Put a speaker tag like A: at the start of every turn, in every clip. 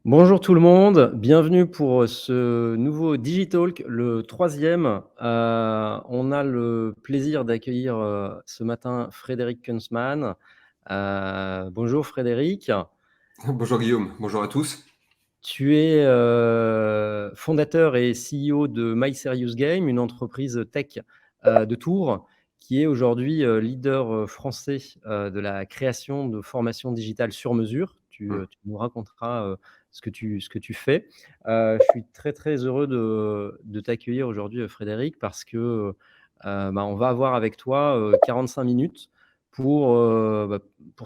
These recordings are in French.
A: Bonjour tout le monde, bienvenue pour ce nouveau Digitalk, le troisième. On a le plaisir d'accueillir ce matin Frédéric Kunzmann. Bonjour Frédéric,
B: Bonjour Guillaume, bonjour à tous.
A: tu es fondateur et CEO de My Serious Game, une entreprise tech de Tours qui est aujourd'hui leader français de la création de formations digitales sur mesure. Tu nous raconteras ce que tu fais. Je suis très très heureux de t'accueillir aujourd'hui, Frédéric, parce que on va avoir avec toi 45 minutes pour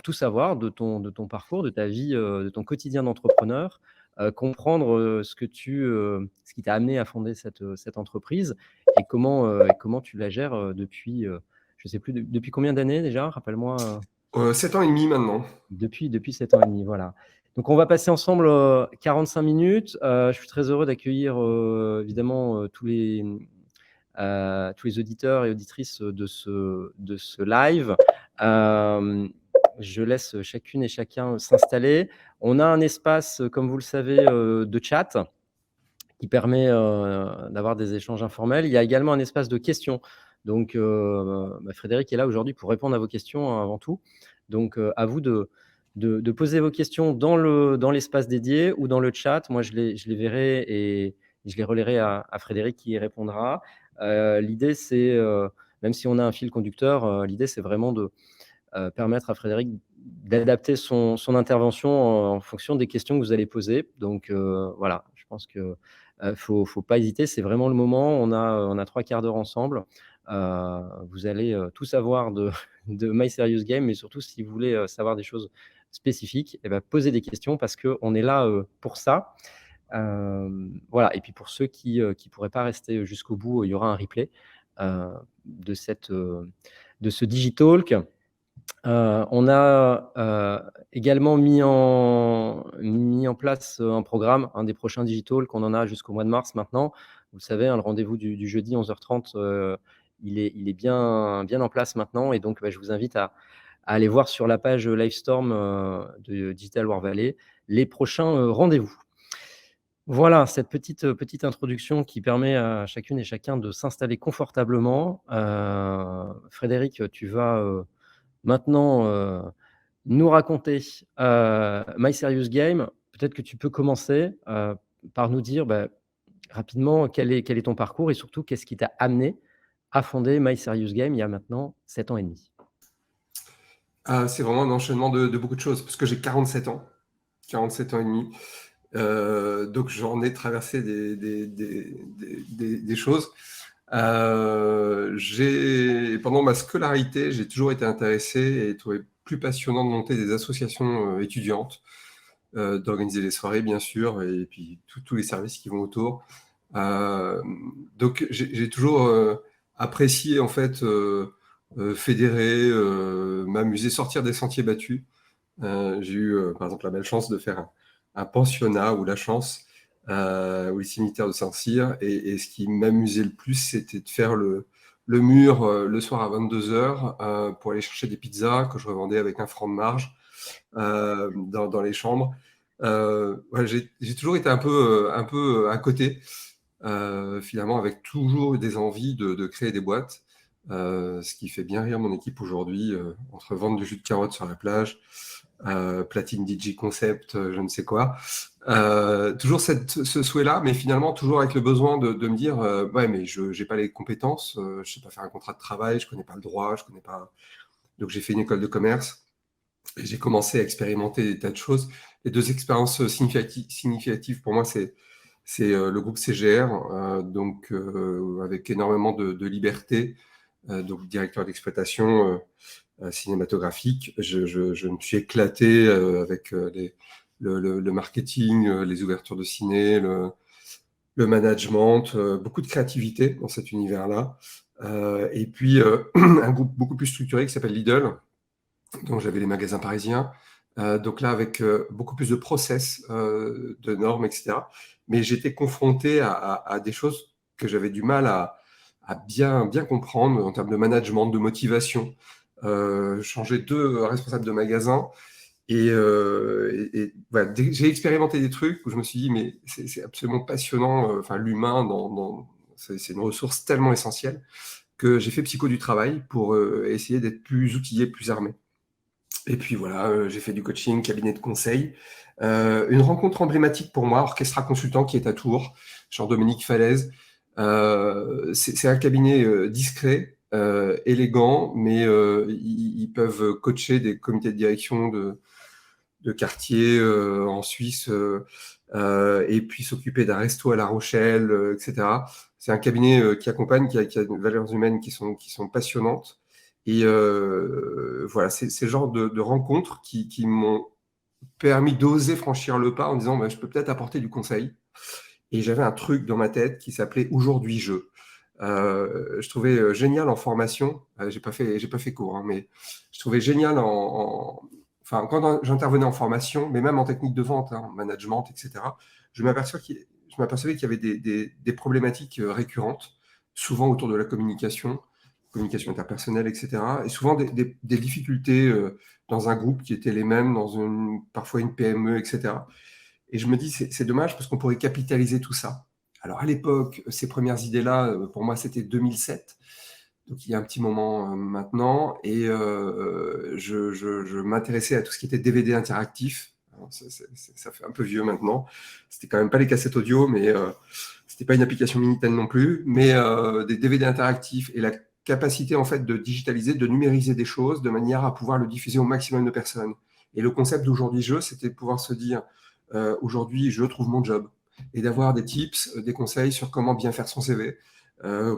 A: tout savoir de ton parcours, de ta vie, de ton quotidien d'entrepreneur, comprendre ce qui t'a amené à fonder cette entreprise et comment tu la gères depuis, je ne sais plus, depuis combien d'années déjà? Rappelle-moi.
B: 7 ans et demi maintenant.
A: Depuis 7 ans et demi, voilà. Donc, on va passer ensemble 45 minutes. Je suis très heureux d'accueillir évidemment tous les auditeurs et auditrices de ce live. Euh, je laisse chacune et chacun s'installer. On a un espace, comme vous le savez, de chat qui permet d'avoir des échanges informels. Il y a également un espace de questions. Donc, Frédéric est là aujourd'hui pour répondre à vos questions avant tout. Donc, à vous de poser vos questions dans l'espace dédié ou dans le chat. Moi, je les verrai et je les relayerai à Frédéric qui y répondra. L'idée, c'est, même si on a un fil conducteur, l'idée, c'est vraiment de permettre à Frédéric d'adapter son intervention en fonction des questions que vous allez poser. Donc, voilà, je pense que faut pas hésiter, c'est vraiment le moment. On a 3 quarts d'heure ensemble. Vous allez tout savoir de My Serious Game, mais surtout, si vous voulez savoir des choses spécifiques, eh ben, posez des questions parce qu'on est là pour ça. Voilà. Et puis pour ceux qui ne pourraient pas rester jusqu'au bout, il y aura un replay euh, de, de ce Digitalk. On a également mis en place un programme, un des prochains Digital qu'on en a jusqu'au mois de mars maintenant. Vous savez, le rendez-vous du jeudi 11h30, il est bien en place maintenant. Et donc, je vous invite à aller voir sur la page Livestorm de Digital War Valley les prochains rendez-vous. Voilà, cette petite introduction qui permet à chacune et chacun de s'installer confortablement. Frédéric, tu vas maintenant nous raconter My Serious Game. Peut-être que tu peux commencer par nous dire rapidement quel est ton parcours et surtout qu'est-ce qui t'a amené à fonder My Serious Game il y a maintenant 7 ans et demi.
B: C'est vraiment un enchaînement de beaucoup de choses, parce que j'ai 47 ans et demi. Donc j'en ai traversé des choses. Pendant ma scolarité, j'ai toujours été intéressé et trouvé plus passionnant de monter des associations étudiantes, d'organiser des soirées, bien sûr, et puis tous les services qui vont autour. Euh, donc j'ai toujours apprécié en fait fédérer, m'amuser, sortir des sentiers battus. J'ai eu par exemple la belle chance de faire un pensionnat ou la chance ou le cimetière de Saint-Cyr et ce qui m'amusait le plus c'était de faire le mur le soir à 22h pour aller chercher des pizzas que je revendais avec 1 franc de marge dans les chambres. Ouais, j'ai toujours été un peu à côté finalement, avec toujours des envies de créer des boîtes. Ce qui fait bien rire mon équipe aujourd'hui, entre vendre du jus de carotte sur la plage, platine DJ concept, je ne sais quoi. Toujours ce souhait-là, mais finalement toujours avec le besoin de me dire, ouais, mais je n'ai pas les compétences, je ne sais pas faire un contrat de travail, je ne connais pas le droit, je connais pas. Donc j'ai fait une école de commerce et j'ai commencé à expérimenter des tas de choses. Les 2 expériences significatives pour moi, c'est le groupe CGR, donc avec énormément de liberté, donc directeur d'exploitation cinématographique. Je me suis éclaté avec le marketing, les ouvertures de ciné, le management, beaucoup de créativité dans cet univers-là. Et puis un groupe beaucoup plus structuré qui s'appelle Lidl, dont j'avais les magasins parisiens. Donc là, avec beaucoup plus de process, de normes, etc. Mais j'étais confronté à des choses que j'avais du mal à bien comprendre en termes de management, de motivation. Changer 2 responsables de magasin Et voilà, j'ai expérimenté des trucs où je me suis dit, mais c'est absolument passionnant. Enfin, l'humain, c'est une ressource tellement essentielle que j'ai fait psycho du travail pour essayer d'être plus outillé, plus armé. Et puis voilà, j'ai fait du coaching, cabinet de conseil. Une rencontre emblématique pour moi, Orchestra Consultant, qui est à Tours, Jean-Dominique Falaise. C'est un cabinet discret, élégant, mais ils peuvent coacher des comités de direction de quartier en Suisse, et puis s'occuper d'un resto à La Rochelle, etc. C'est un cabinet qui accompagne, qui a des valeurs humaines qui sont passionnantes. Et voilà, c'est le genre de rencontres qui m'ont permis d'oser franchir le pas en disant bah, je peux peut-être apporter du conseil. Et j'avais un truc dans ma tête qui s'appelait Aujourd'hui je. Je trouvais génial en formation. J'ai pas fait cours, hein, mais je trouvais génial enfin, quand j'intervenais en formation, mais même en technique de vente, hein, en management, etc. Je m'apercevais qu'il y avait des problématiques récurrentes, souvent autour de la communication interpersonnelle, etc. Et souvent des difficultés dans un groupe qui étaient les mêmes, parfois une PME, etc. Et je me dis, c'est dommage parce qu'on pourrait capitaliser tout ça. Alors à l'époque, ces premières idées-là, pour moi, c'était 2007. Donc il y a un petit moment maintenant. Et je m'intéressais à tout ce qui était DVD interactif. Alors, ça fait un peu vieux maintenant. C'était quand même pas les cassettes audio, mais c'était pas une application Minitel non plus. Mais des DVD interactifs et la capacité en fait de digitaliser, de numériser des choses de manière à pouvoir le diffuser au maximum de personnes. Et le concept d'aujourd'hui jeu, c'était de pouvoir se dire aujourd'hui je trouve mon job et d'avoir des tips, des conseils sur comment bien faire son CV,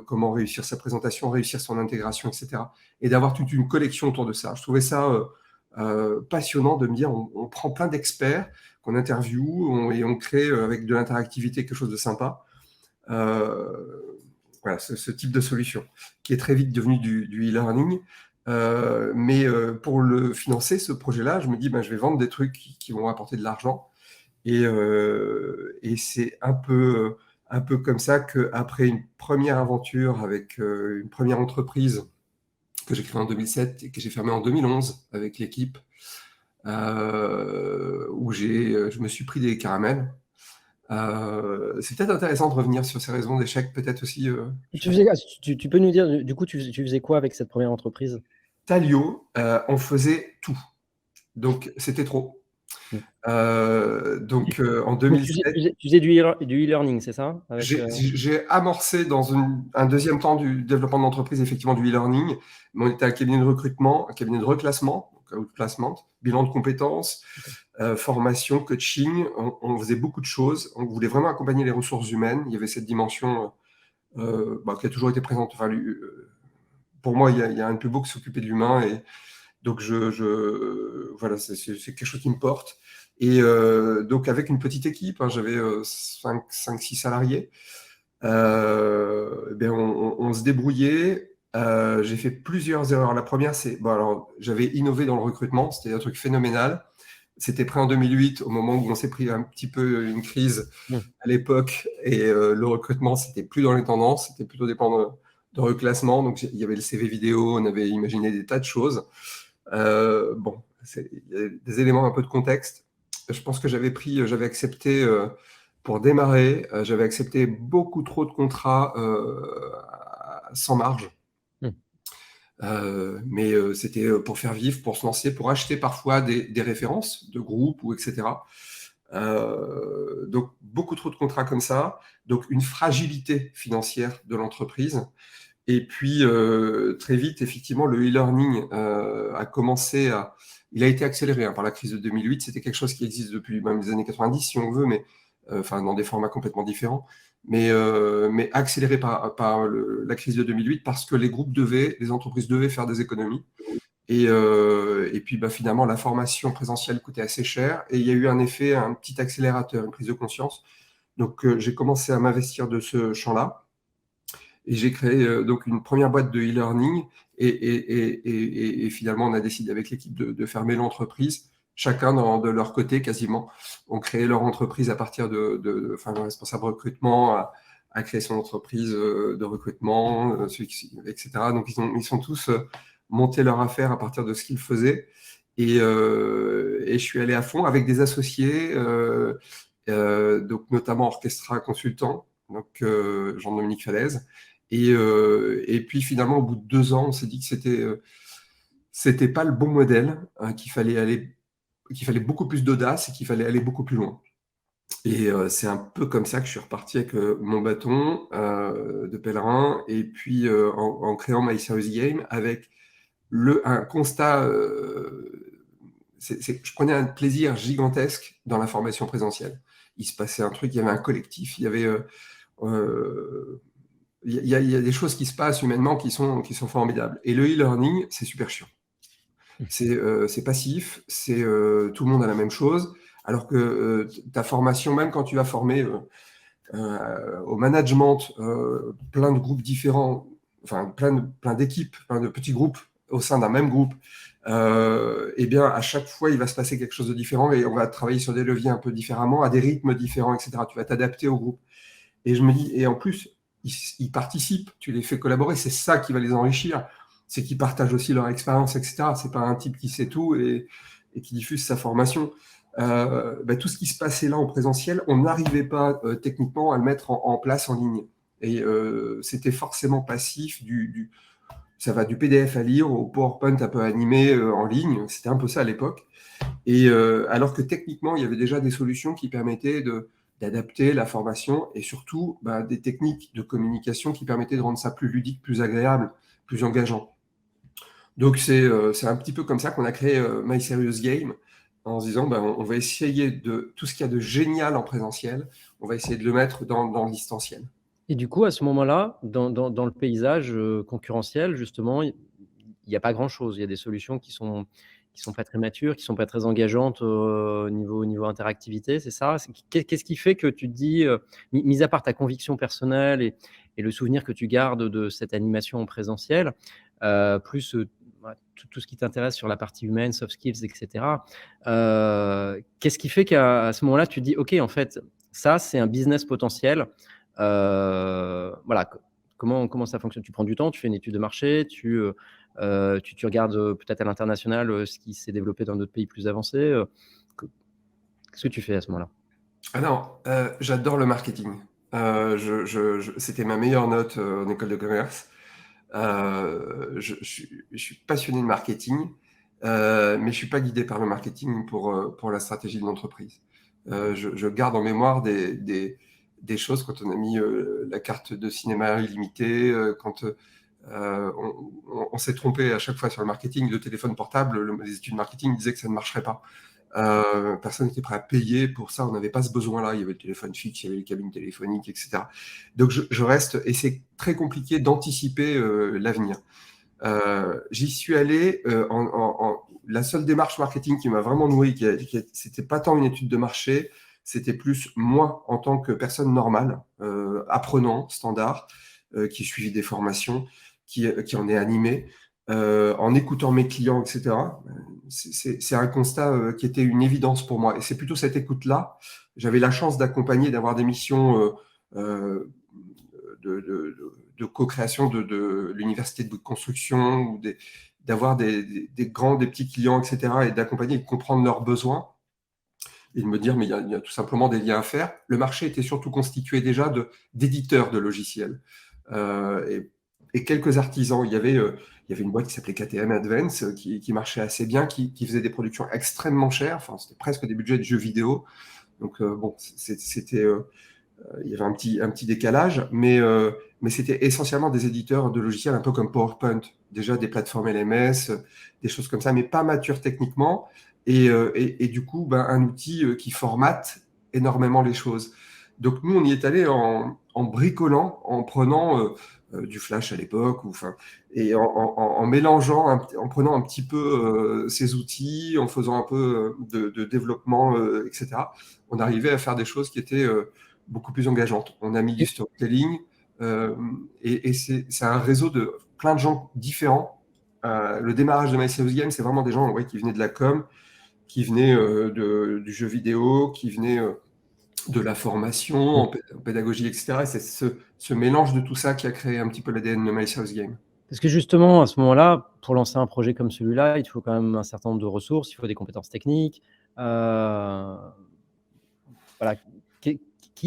B: comment réussir sa présentation, réussir son intégration, etc. Et d'avoir toute une collection autour de ça. Je trouvais ça passionnant de me dire on prend plein d'experts qu'on interviewe et on crée avec de l'interactivité quelque chose de sympa. Voilà, ce type de solution qui est très vite devenu du e-learning. Mais pour le financer, ce projet-là, je me dis ben, je vais vendre des trucs qui vont apporter de l'argent. Et c'est un peu comme ça qu'après une première aventure avec une première entreprise que j'ai créée en 2007 et que j'ai fermée en 2011 avec l'équipe, où je me suis pris des caramels. C'est peut-être intéressant de revenir sur ces raisons d'échec, peut-être aussi.
A: Tu peux nous dire, du coup, tu faisais quoi avec cette première entreprise?
B: Talio, on faisait tout. Donc, c'était trop.
A: Mm.
B: En
A: Mais
B: 2007,
A: tu faisais du e-learning, c'est ça?
B: j'ai amorcé dans un deuxième temps du développement d'entreprise, effectivement, du e-learning. Mais on était un cabinet de recrutement, un cabinet de reclassement, donc outplacement, bilan de compétences, formation, coaching. On faisait beaucoup de choses. On voulait vraiment accompagner les ressources humaines. Il y avait cette dimension qui a toujours été présente. Enfin, pour moi, il y a un plus beau que s'occuper de l'humain. Et donc, voilà, c'est quelque chose qui me porte. Et donc, avec une petite équipe, hein, j'avais 5-6 salariés. On se débrouillait. J'ai fait plusieurs erreurs. La première, alors, j'avais innové dans le recrutement. C'était un truc phénoménal. C'était prêt en 2008, au moment où on s'est pris un petit peu une crise
A: Mm.
B: à l'époque. Et le recrutement, c'était plus dans les tendances. C'était plutôt dépendant de reclassement. Donc, il y avait le CV vidéo. On avait imaginé des tas de choses. Il y a des éléments un peu de contexte. Je pense que j'avais accepté pour démarrer, j'avais accepté beaucoup trop de contrats sans marge.
A: Mm.
B: Mais c'était pour faire vivre, pour se lancer, pour acheter parfois des références de groupes ou etc. Donc beaucoup trop de contrats comme ça. Donc une fragilité financière de l'entreprise. Et puis, très vite, effectivement, le e-learning il a été accéléré par la crise de 2008. C'était quelque chose qui existe depuis même les années 90, si on veut, mais dans des formats complètement différents, mais accéléré par la crise de 2008 parce que les entreprises devaient faire des économies. Et puis, finalement, la formation présentielle coûtait assez cher et il y a eu un petit accélérateur, une prise de conscience. Donc, j'ai commencé à m'investir de ce champ-là. Et j'ai créé donc une première boîte de e-learning et finalement on a décidé avec l'équipe de fermer l'entreprise, chacun de leur côté quasiment. On créé leur entreprise à partir le responsable recrutement a créé son entreprise de recrutement, etc. Donc ils sont tous monté leur affaire à partir de ce qu'ils faisaient. Et je suis allé à fond avec des associés, donc notamment Orchestra Consultant, donc Jean-Dominique Falaise. Et puis finalement, au bout de 2 ans, on s'est dit que c'était pas le bon modèle, hein, qu'il fallait beaucoup plus d'audace et qu'il fallait aller beaucoup plus loin. Et c'est un peu comme ça que je suis reparti avec mon bâton de pèlerin, et puis en créant My Serious Game avec un constat. Je prenais un plaisir gigantesque dans la formation présentielle. Il se passait un truc, il y avait un collectif, il y avait il y a des choses qui se passent humainement qui sont formidables. Et le e-learning, c'est super chiant. C'est passif, tout le monde a la même chose, alors que ta formation, même quand tu vas former au management, plein de groupes différents, enfin plein d'équipes, plein de petits groupes au sein d'un même groupe, et bien à chaque fois il va se passer quelque chose de différent et on va travailler sur des leviers un peu différemment, à des rythmes différents, etc. Tu vas t'adapter au groupe. Et je me dis, et en plus, ils participent, tu les fais collaborer, c'est ça qui va les enrichir, c'est qu'ils partagent aussi leur expérience, etc. C'est pas un type qui sait tout et qui diffuse sa formation. Tout ce qui se passait là en présentiel, on n'arrivait pas techniquement à le mettre en place en ligne. Et c'était forcément passif, ça va du PDF à lire au PowerPoint un peu animé en ligne, c'était un peu ça à l'époque. Et alors que techniquement, il y avait déjà des solutions qui permettaient d'adapter la formation et surtout des techniques de communication qui permettaient de rendre ça plus ludique, plus agréable, plus engageant. Donc c'est un petit peu comme ça qu'on a créé My Serious Game, en se disant on va essayer de tout ce qu'il y a de génial en présentiel, on va essayer de le mettre dans le distanciel.
A: Et du coup, à ce moment-là, dans le paysage, concurrentiel, justement, il y a pas grand-chose. Il y a des solutions qui sont pas très matures, qui sont pas très engageantes, au niveau interactivité, c'est ça? Qu'est-ce qui fait que tu te dis, mis à part ta conviction personnelle et le souvenir que tu gardes de cette animation en présentiel, plus, ouais, tout ce qui t'intéresse sur la partie humaine, soft skills et cetera, qu'est-ce qui fait qu'à ce moment-là, tu te dis: «OK, en fait, ça, c'est un business potentiel». Voilà, comment ça fonctionne? Tu prends du temps, tu fais une étude de marché, tu regardes, peut-être à l'international, ce qui s'est développé dans d'autres pays plus avancés, que qu'est-ce que tu fais à ce moment-là?
B: Alors, j'adore le marketing. C'était ma meilleure note en école de commerce. Je suis passionné de marketing, mais je ne suis pas guidé par le marketing pour la stratégie de l'entreprise. Je garde en mémoire des choses quand on a mis la carte de cinéma illimitée, quand on s'est trompé à chaque fois sur le marketing. Le téléphone portable, les études marketing disaient que ça ne marcherait pas. Personne n'était prêt à payer pour ça, on n'avait pas ce besoin-là. Il y avait le téléphone fixe, il y avait les cabines téléphoniques, etc. Donc je reste, et c'est très compliqué d'anticiper l'avenir. J'y suis allé la seule démarche marketing qui m'a vraiment nourri, c'était pas tant une étude de marché, c'était plus moi en tant que personne normale, apprenant standard, qui suivit des formations, qui en est animé, en écoutant mes clients, etc. C'est un constat qui était une évidence pour moi. Et c'est plutôt cette écoute-là. J'avais la chance d'accompagner, d'avoir des missions de co-création de l'université de construction, ou d'avoir des grands, des petits clients, etc. et d'accompagner et de comprendre leurs besoins et de me dire, mais il y a tout simplement des liens à faire. Le marché était surtout constitué déjà d'éditeurs de logiciels. Et quelques artisans. Il y avait une boîte qui s'appelait KTM Advance qui marchait assez bien, qui faisait des productions extrêmement chères. Enfin, c'était presque des budgets de jeux vidéo. Donc, bon, il y avait un petit décalage, mais c'était essentiellement des éditeurs de logiciels un peu comme PowerPoint, déjà des plateformes LMS, des choses comme ça, mais pas matures techniquement. Et du coup, un outil qui formate énormément les choses. Donc nous, on y est allé en bricolant, en prenant du Flash à l'époque, et en mélangeant, en prenant un petit peu ces outils, en faisant un peu de développement, etc. On arrivait à faire des choses qui étaient beaucoup plus engageantes. On a mis du storytelling, et c'est un réseau de plein de gens différents. Le démarrage de My Serious Game, c'est vraiment des gens qui venaient de la com, qui venaient du jeu vidéo, qui venaient de la formation en pédagogie, etc. Et c'est ce mélange de tout ça qui a créé un petit peu l'ADN de My Serious Game.
A: Parce que justement, à ce moment-là, pour lancer un projet comme celui-là, il te faut quand même un certain nombre de ressources, il faut des compétences techniques. Voilà, qui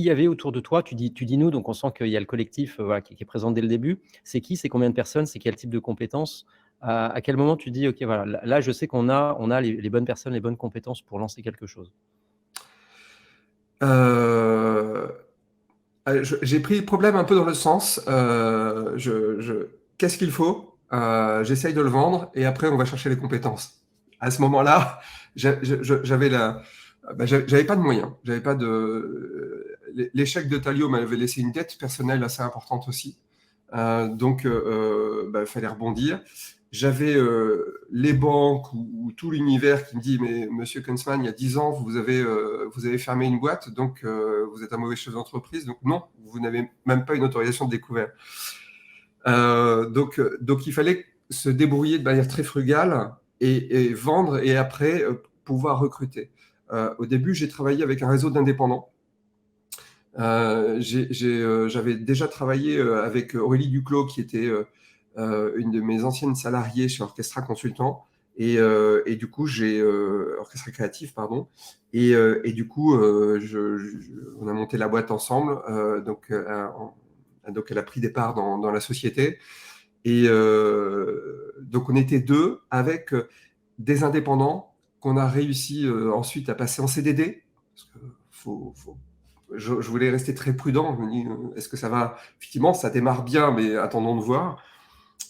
A: y avait autour de toi? Tu dis «nous», donc on sent qu'il y a le collectif, voilà, qui est présent dès le début. C'est qui? C'est combien de personnes? C'est quel type de compétences? À quel moment tu dis: «OK, voilà, là, je sais qu'on a les bonnes personnes, les bonnes compétences pour lancer quelque chose»?
B: Euh, j'ai pris le problème un peu dans le sens, qu'est-ce qu'il faut? J'essaye de le vendre et après on va chercher les compétences. À ce moment-là, j'avais pas de moyens, j'avais pas de. L'échec de Thalio m'avait laissé une dette personnelle assez importante aussi, donc il fallait rebondir. J'avais les banques ou tout l'univers qui me dit mais Monsieur Kunzmann, il y a 10 ans vous avez fermé une boîte, donc vous êtes un mauvais chef d'entreprise, donc non, vous n'avez même pas une autorisation de découvert. Donc il fallait se débrouiller de manière très frugale et vendre et après pouvoir recruter. Au début, j'ai travaillé avec un réseau d'indépendants. J'avais déjà travaillé avec Aurélie Duclos, qui était une de mes anciennes salariées chez Orchestra Consultant, et du coup, Orchestra Créatif, pardon, et du coup, on a monté la boîte ensemble, donc elle a pris des parts dans la société, et donc on était deux avec des indépendants qu'on a réussi ensuite à passer en CDD, parce que je voulais rester très prudent. Je me dis, est-ce que ça va? Effectivement, ça démarre bien, mais attendons de voir.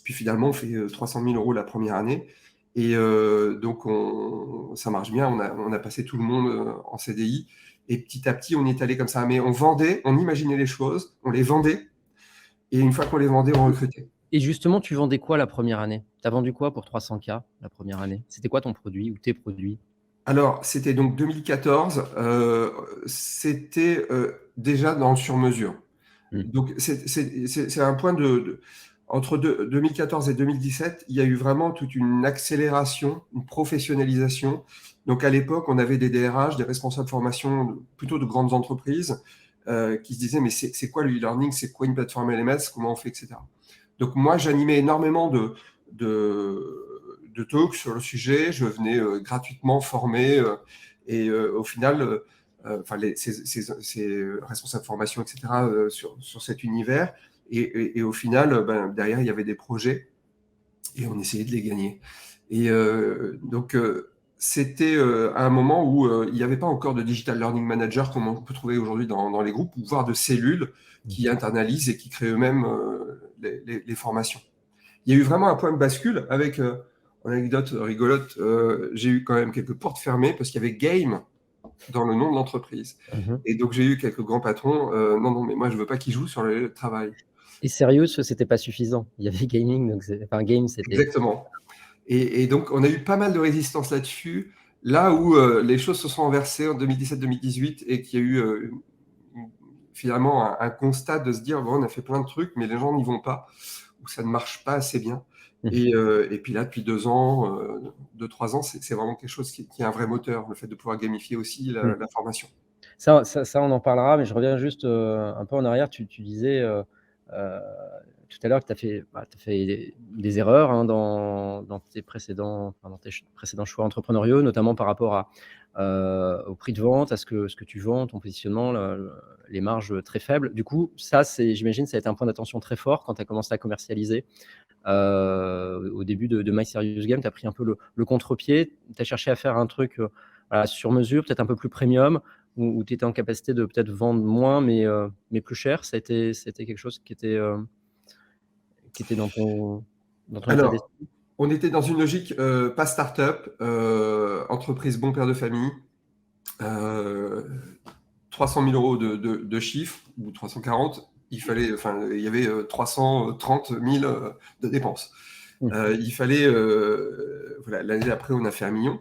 B: Puis finalement, on fait 300 000 euros la première année. Et donc, ça marche bien. On a passé tout le monde en CDI. Et petit à petit, on est allé comme ça. Mais on vendait, on imaginait les choses, on les vendait. Et une fois qu'on les vendait, on recrutait.
A: Et justement, tu vendais quoi la première année? Tu as vendu quoi pour 300K la première année? C'était quoi ton produit ou tes produits?
B: Alors, c'était donc 2014. C'était déjà dans le sur-mesure.
A: Mmh.
B: Donc, c'est un point entre 2014 et 2017, il y a eu vraiment toute une accélération, une professionnalisation. Donc, à l'époque, on avait des DRH, des responsables de formation, plutôt de grandes entreprises, qui se disaient, mais c'est quoi le e-learning? C'est quoi une plateforme LMS? Comment on fait, etc. Donc, moi, j'animais énormément de talks sur le sujet. Je venais gratuitement former et au final, ces responsables de formation, etc., sur cet univers. Et au final, derrière, il y avait des projets et on essayait de les gagner. Et donc, c'était à un moment où il n'y avait pas encore de digital learning manager comme on peut trouver aujourd'hui dans les groupes, voire de cellules qui internalisent et qui créent eux-mêmes les formations. Il y a eu vraiment un point de bascule avec, une anecdote rigolote, j'ai eu quand même quelques portes fermées parce qu'il y avait game dans le nom de l'entreprise.
A: Mmh.
B: Et donc, j'ai eu quelques grands patrons. Non, non, mais moi, je veux pas qu'ils jouent sur le travail.
A: Et sérieux, c'était pas suffisant. Il y avait gaming, donc enfin game, c'était.
B: Exactement. Et donc, on a eu pas mal de résistance là-dessus. Là où les choses se sont renversées en 2017-2018 et qu'il y a eu finalement un constat de se dire, bon, on a fait plein de trucs, mais les gens n'y vont pas, ou ça ne marche pas assez bien.
A: Mmh.
B: Et puis là, depuis 2 ans, 3 ans, c'est vraiment quelque chose qui est un vrai moteur, le fait de pouvoir gamifier aussi
A: Mmh.
B: la formation.
A: Ça, on en parlera, mais je reviens juste, un peu en arrière. Tu disais, heu, tout à l'heure que tu as fait des erreurs, hein, dans tes précédents enfin, dans tes précédents choix entrepreneuriaux, notamment par rapport au prix de vente, à ce que tu vends, ton positionnement, les marges très faibles. Du coup, ça, j'imagine, ça a été un point d'attention très fort quand tu as commencé à commercialiser. Au début de My Serious Game, tu as pris un peu le contre-pied. Tu as cherché à faire un truc, voilà, sur mesure, peut-être un peu plus premium, où tu étais en capacité de peut-être vendre moins, mais plus cher. C'était quelque chose qui était dans ton état
B: Alors,
A: d'esprit?
B: on était dans une logique pas start-up, entreprise bon père de famille, euh, 300 000 euros de chiffre, ou 340, il y avait 330 000 de dépenses.
A: Mmh.
B: Il fallait, voilà, l'année après, on a fait 1 million,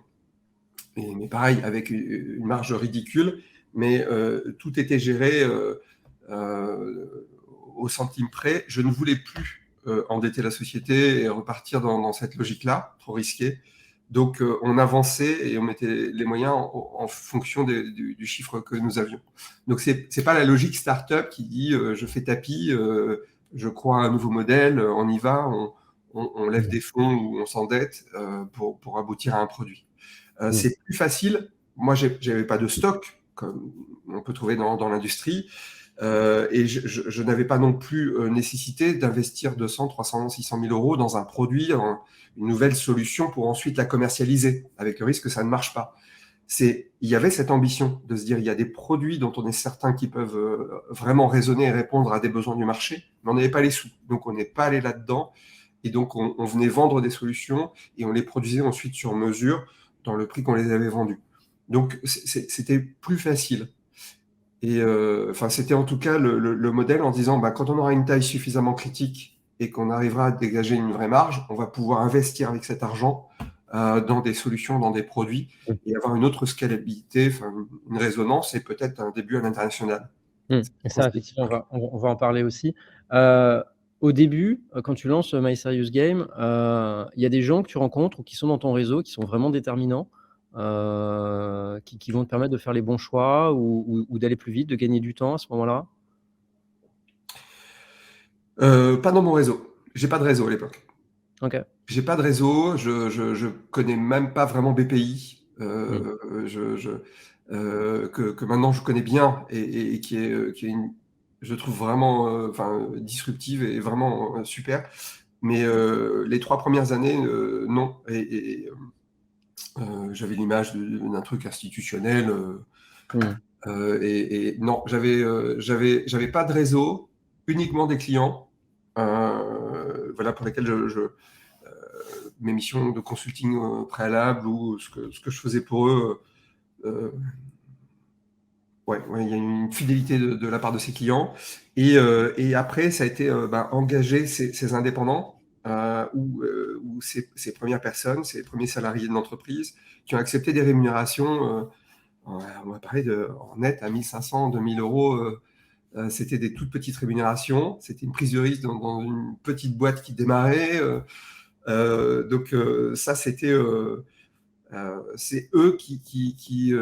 B: mais pareil, avec une marge ridicule, mais tout était géré euh, au centime près. Je ne voulais plus endetter la société et repartir dans cette logique-là, trop risqué. Donc, on avançait et on mettait les moyens en fonction du chiffre que nous avions. Donc, c'est pas la logique start-up qui dit je fais tapis, je crois à un nouveau modèle, on y va, on lève des fonds ou on s'endette pour aboutir à un produit.
A: Mmh.
B: C'est plus facile. Moi, j'avais pas de stock, comme on peut trouver dans l'industrie, et je n'avais pas non plus nécessité d'investir 200, 300, 600 000 euros dans un produit, une nouvelle solution pour ensuite la commercialiser, avec le risque que ça ne marche pas. Il y avait cette ambition de se dire, il y a des produits dont on est certain qu'ils peuvent vraiment résonner et répondre à des besoins du marché, mais on n'avait pas les sous. Donc, on n'est pas allé là-dedans. Et donc, on venait vendre des solutions et on les produisait ensuite sur mesure dans le prix qu'on les avait vendus. Donc, c'était plus facile. Et c'était en tout cas le modèle en disant, quand on aura une taille suffisamment critique et qu'on arrivera à dégager une vraie marge, on va pouvoir investir avec cet argent dans des solutions, dans des produits, et avoir une autre scalabilité, une résonance et peut-être un début à l'international.
A: Et ça, effectivement, on va en parler aussi. Au début, quand tu lances My Serious Game, il y a des gens que tu rencontres ou qui sont dans ton réseau, qui sont vraiment déterminants, qui vont te permettre de faire les bons choix ou d'aller plus vite, de gagner du temps à ce moment-là?
B: Pas dans mon réseau. J'ai pas de réseau à l'époque.
A: OK.
B: J'ai pas de réseau, je connais même pas vraiment BPI,
A: Mmh.
B: que maintenant je connais bien et qui est une, je trouve vraiment, disruptive et vraiment super. Mais les 3 premières années, non. J'avais l'image d'un truc institutionnel,
A: Mmh.
B: et non, j'avais pas de réseau, uniquement des clients, voilà, pour lesquels mes missions de consulting préalables ou ce que je faisais pour eux, ouais, il y a une fidélité de la part de ces clients. Et après, ça a été engager ces indépendants ou ces premières personnes, ces premiers salariés de l'entreprise qui ont accepté des rémunérations. On va parler en net à 1 500, 2 000 euros. C'était des toutes petites rémunérations. C'était une prise de risque dans une petite boîte qui démarrait. Donc ça, c'est eux qui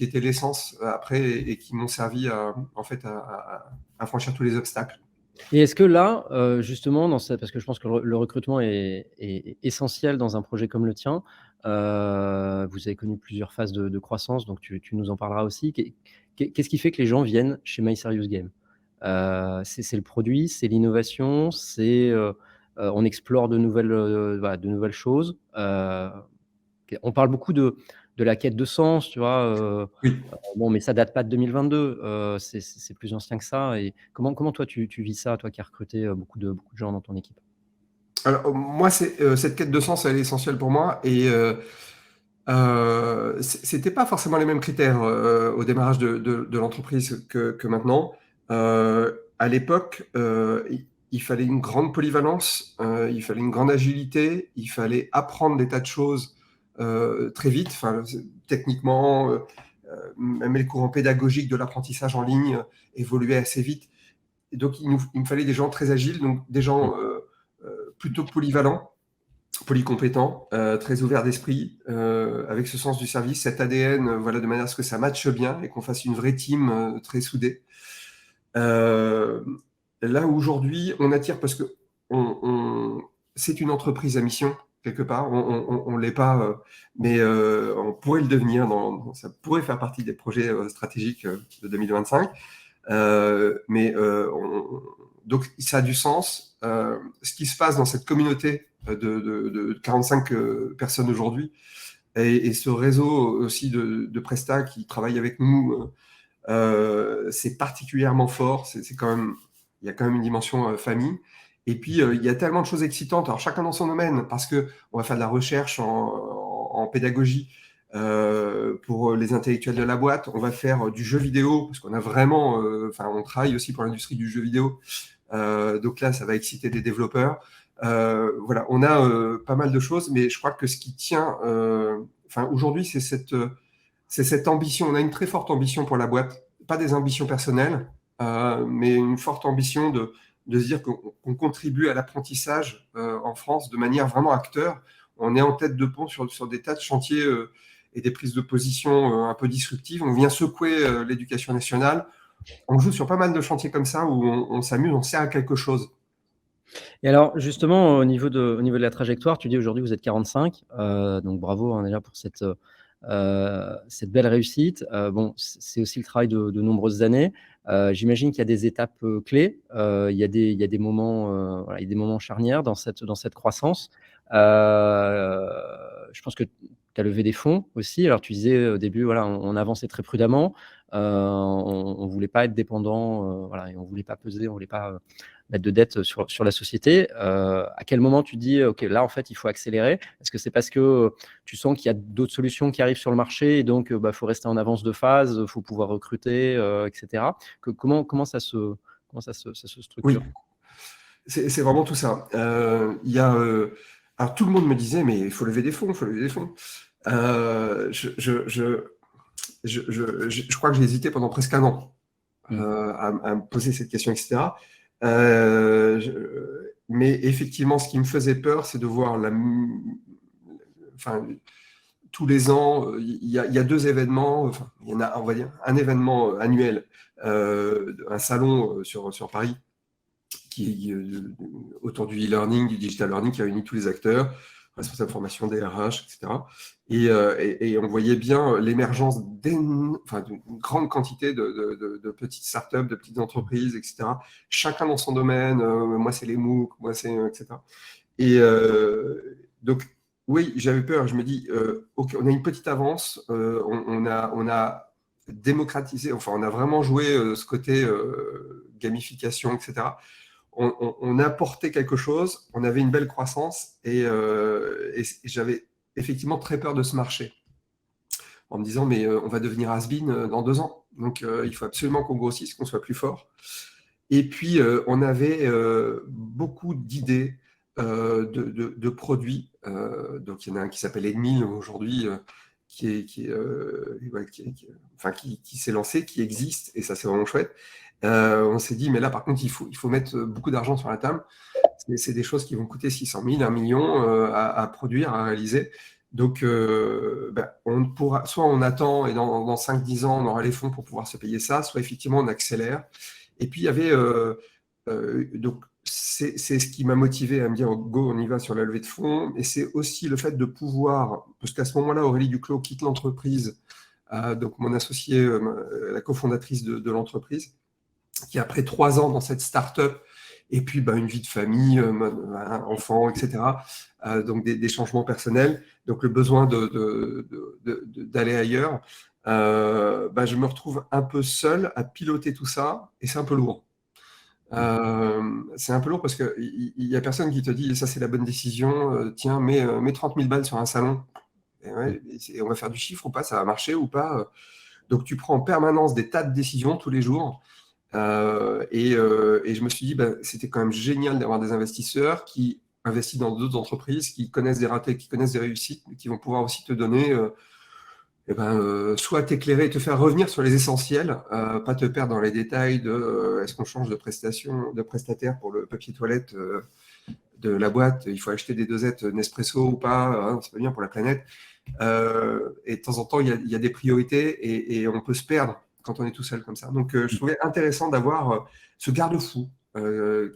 B: étaient l'essence après et qui m'ont servi à franchir tous les obstacles.
A: Et est-ce que là, justement, parce que je pense que le recrutement est essentiel dans un projet comme le tien, vous avez connu plusieurs phases de croissance, donc tu nous en parleras aussi. Qu'est-ce qui fait que les gens viennent chez My Serious Game? C'est le produit, c'est l'innovation, on explore voilà, de nouvelles choses. On parle beaucoup de la quête de sens, tu vois?
B: Oui.
A: Bon, mais ça date pas de 2022, c'est plus ancien que ça. Et comment toi tu vis ça, toi qui as recruté, beaucoup de gens dans ton équipe?
B: Alors, moi, cette quête de sens, elle est essentielle pour moi et c'était pas forcément les mêmes critères, au démarrage de l'entreprise que maintenant. À l'époque, il fallait une grande polyvalence, il fallait une grande agilité, il fallait apprendre des tas de choses, très vite, techniquement, même les courants pédagogiques de l'apprentissage en ligne évoluaient assez vite. Et donc il me fallait des gens très agiles, donc des
A: Mmh.
B: gens, plutôt polyvalents, polycompétents, très ouverts d'esprit, avec ce sens du service, cet ADN, voilà, de manière à ce que ça matche bien et qu'on fasse une vraie team, très soudée. Heu, Là où aujourd'hui, on attire parce que c'est une entreprise à mission quelque part. On l'est pas, mais on pourrait le devenir ça pourrait faire partie des projets, stratégiques, de 2025. Donc ça a du sens. Ce qui se passe dans cette communauté de 45 personnes aujourd'hui et ce réseau aussi de prestats qui travaillent avec nous, c'est particulièrement fort. Il y a quand même une dimension famille. Et puis, il y a tellement de choses excitantes. Alors, chacun dans son domaine, parce qu'on va faire de la recherche en pédagogie pour les intellectuels de la boîte. On va faire du jeu vidéo, parce qu'on a vraiment, on travaille aussi pour l'industrie du jeu vidéo. Donc là, ça va exciter des développeurs. Voilà, on a pas mal de choses, mais je crois que ce qui tient, aujourd'hui, c'est cette ambition. On a une très forte ambition pour la boîte, pas des ambitions personnelles, mais une forte ambition de se dire qu'on contribue à l'apprentissage en France de manière vraiment acteur. On est en tête de pont sur des tas de chantiers et des prises de position un peu disruptives. On vient secouer l'éducation nationale. On joue sur pas mal de chantiers comme ça où on s'amuse, on sert à quelque chose.
A: Et alors justement, au niveau de la trajectoire, tu dis aujourd'hui vous êtes 45, donc bravo, hein, déjà pour cette belle réussite. Bon, c'est aussi le travail de nombreuses années. J'imagine qu'il y a des étapes, clés, il y a des moments, voilà, il y a des moments charnières dans cette croissance. Je pense que tu as levé des fonds aussi. Alors tu disais au début, voilà, on avançait très prudemment, on voulait pas être dépendant, voilà, et on voulait pas peser, on voulait pas, mettre de dette sur la société. À quel moment tu dis, OK, là, en fait, il faut accélérer? Est-ce que c'est parce que tu sens qu'il y a d'autres solutions qui arrivent sur le marché et donc, bah, faut rester en avance de phase, faut pouvoir recruter, et cetera? Comment ça se
B: Oui,
A: structure?
B: c'est vraiment tout ça. Alors tout le monde me disait: «Mais il faut lever des fonds, il faut lever des fonds». Je crois que j'ai hésité pendant presque un an,
A: Mmh.
B: à me poser cette question et cetera. Mais effectivement, ce qui me faisait peur, c'est de voir enfin, tous les ans, il y a 2 événements, enfin, il y en a, on va dire, un événement, annuel, un salon, sur Paris qui est, autour du e-learning, du digital learning, qui réunit tous les acteurs, responsables formation, DRH, etc. Et on voyait bien l'émergence d'une grande quantité de petites startups, de petites entreprises, etc. Chacun dans son domaine. Moi, c'est les MOOC, moi, c'est etc. Et donc, oui, j'avais peur. Je me dis, OK, on a une petite avance. On a démocratisé, enfin, on a vraiment joué ce côté gamification, etc. On apportait quelque chose, on avait une belle croissance et j'avais effectivement très peur de ce marché en me disant mais on va devenir has-been dans 2 ans. Donc il faut absolument qu'on grossisse, qu'on soit plus fort. Et puis on avait beaucoup d'idées de produits. Donc il y en a un qui s'appelle Edmil aujourd'hui ouais, enfin, qui s'est lancé, qui existe et ça c'est vraiment chouette. On s'est dit mais là par contre il faut mettre beaucoup d'argent sur la table. C'est des choses qui vont coûter 600 000, 1 million à produire, à réaliser. Donc, soit on attend et dans 5-10 ans, on aura les fonds pour pouvoir se payer ça, soit effectivement on accélère. Et puis, il y avait. Donc, c'est ce qui m'a motivé à me dire go, on y va sur la levée de fonds. Et c'est aussi le fait de pouvoir, parce qu'à ce moment-là, Aurélie Duclos quitte l'entreprise, donc mon associée, la cofondatrice de l'entreprise, qui après 3 ans dans cette start-up, et puis une vie de famille, un enfant, etc. Donc des changements personnels, donc le besoin d'aller ailleurs. Je me retrouve un peu seul à piloter tout ça, et c'est un peu lourd. C'est un peu lourd parce qu'il n'y a personne qui te dit ça c'est la bonne décision, tiens, mets 30 000 balles sur un salon, et, ouais, et on va faire du chiffre ou pas, ça va marcher ou pas. Donc tu prends en permanence des tas de décisions tous les jours. Et je me suis dit, c'était quand même génial d'avoir des investisseurs qui investissent dans d'autres entreprises, qui connaissent des ratés, qui connaissent des réussites, mais qui vont pouvoir aussi te donner, soit t'éclairer et te faire revenir sur les essentiels, pas te perdre dans les détails de est-ce qu'on change de prestation, de prestataire pour le papier toilette de la boîte, il faut acheter des dosettes Nespresso ou pas, hein, c'est pas bien pour la planète. Et de temps en temps, il y a des priorités et on peut se perdre quand on est tout seul comme ça. Donc, je trouvais intéressant d'avoir ce garde-fou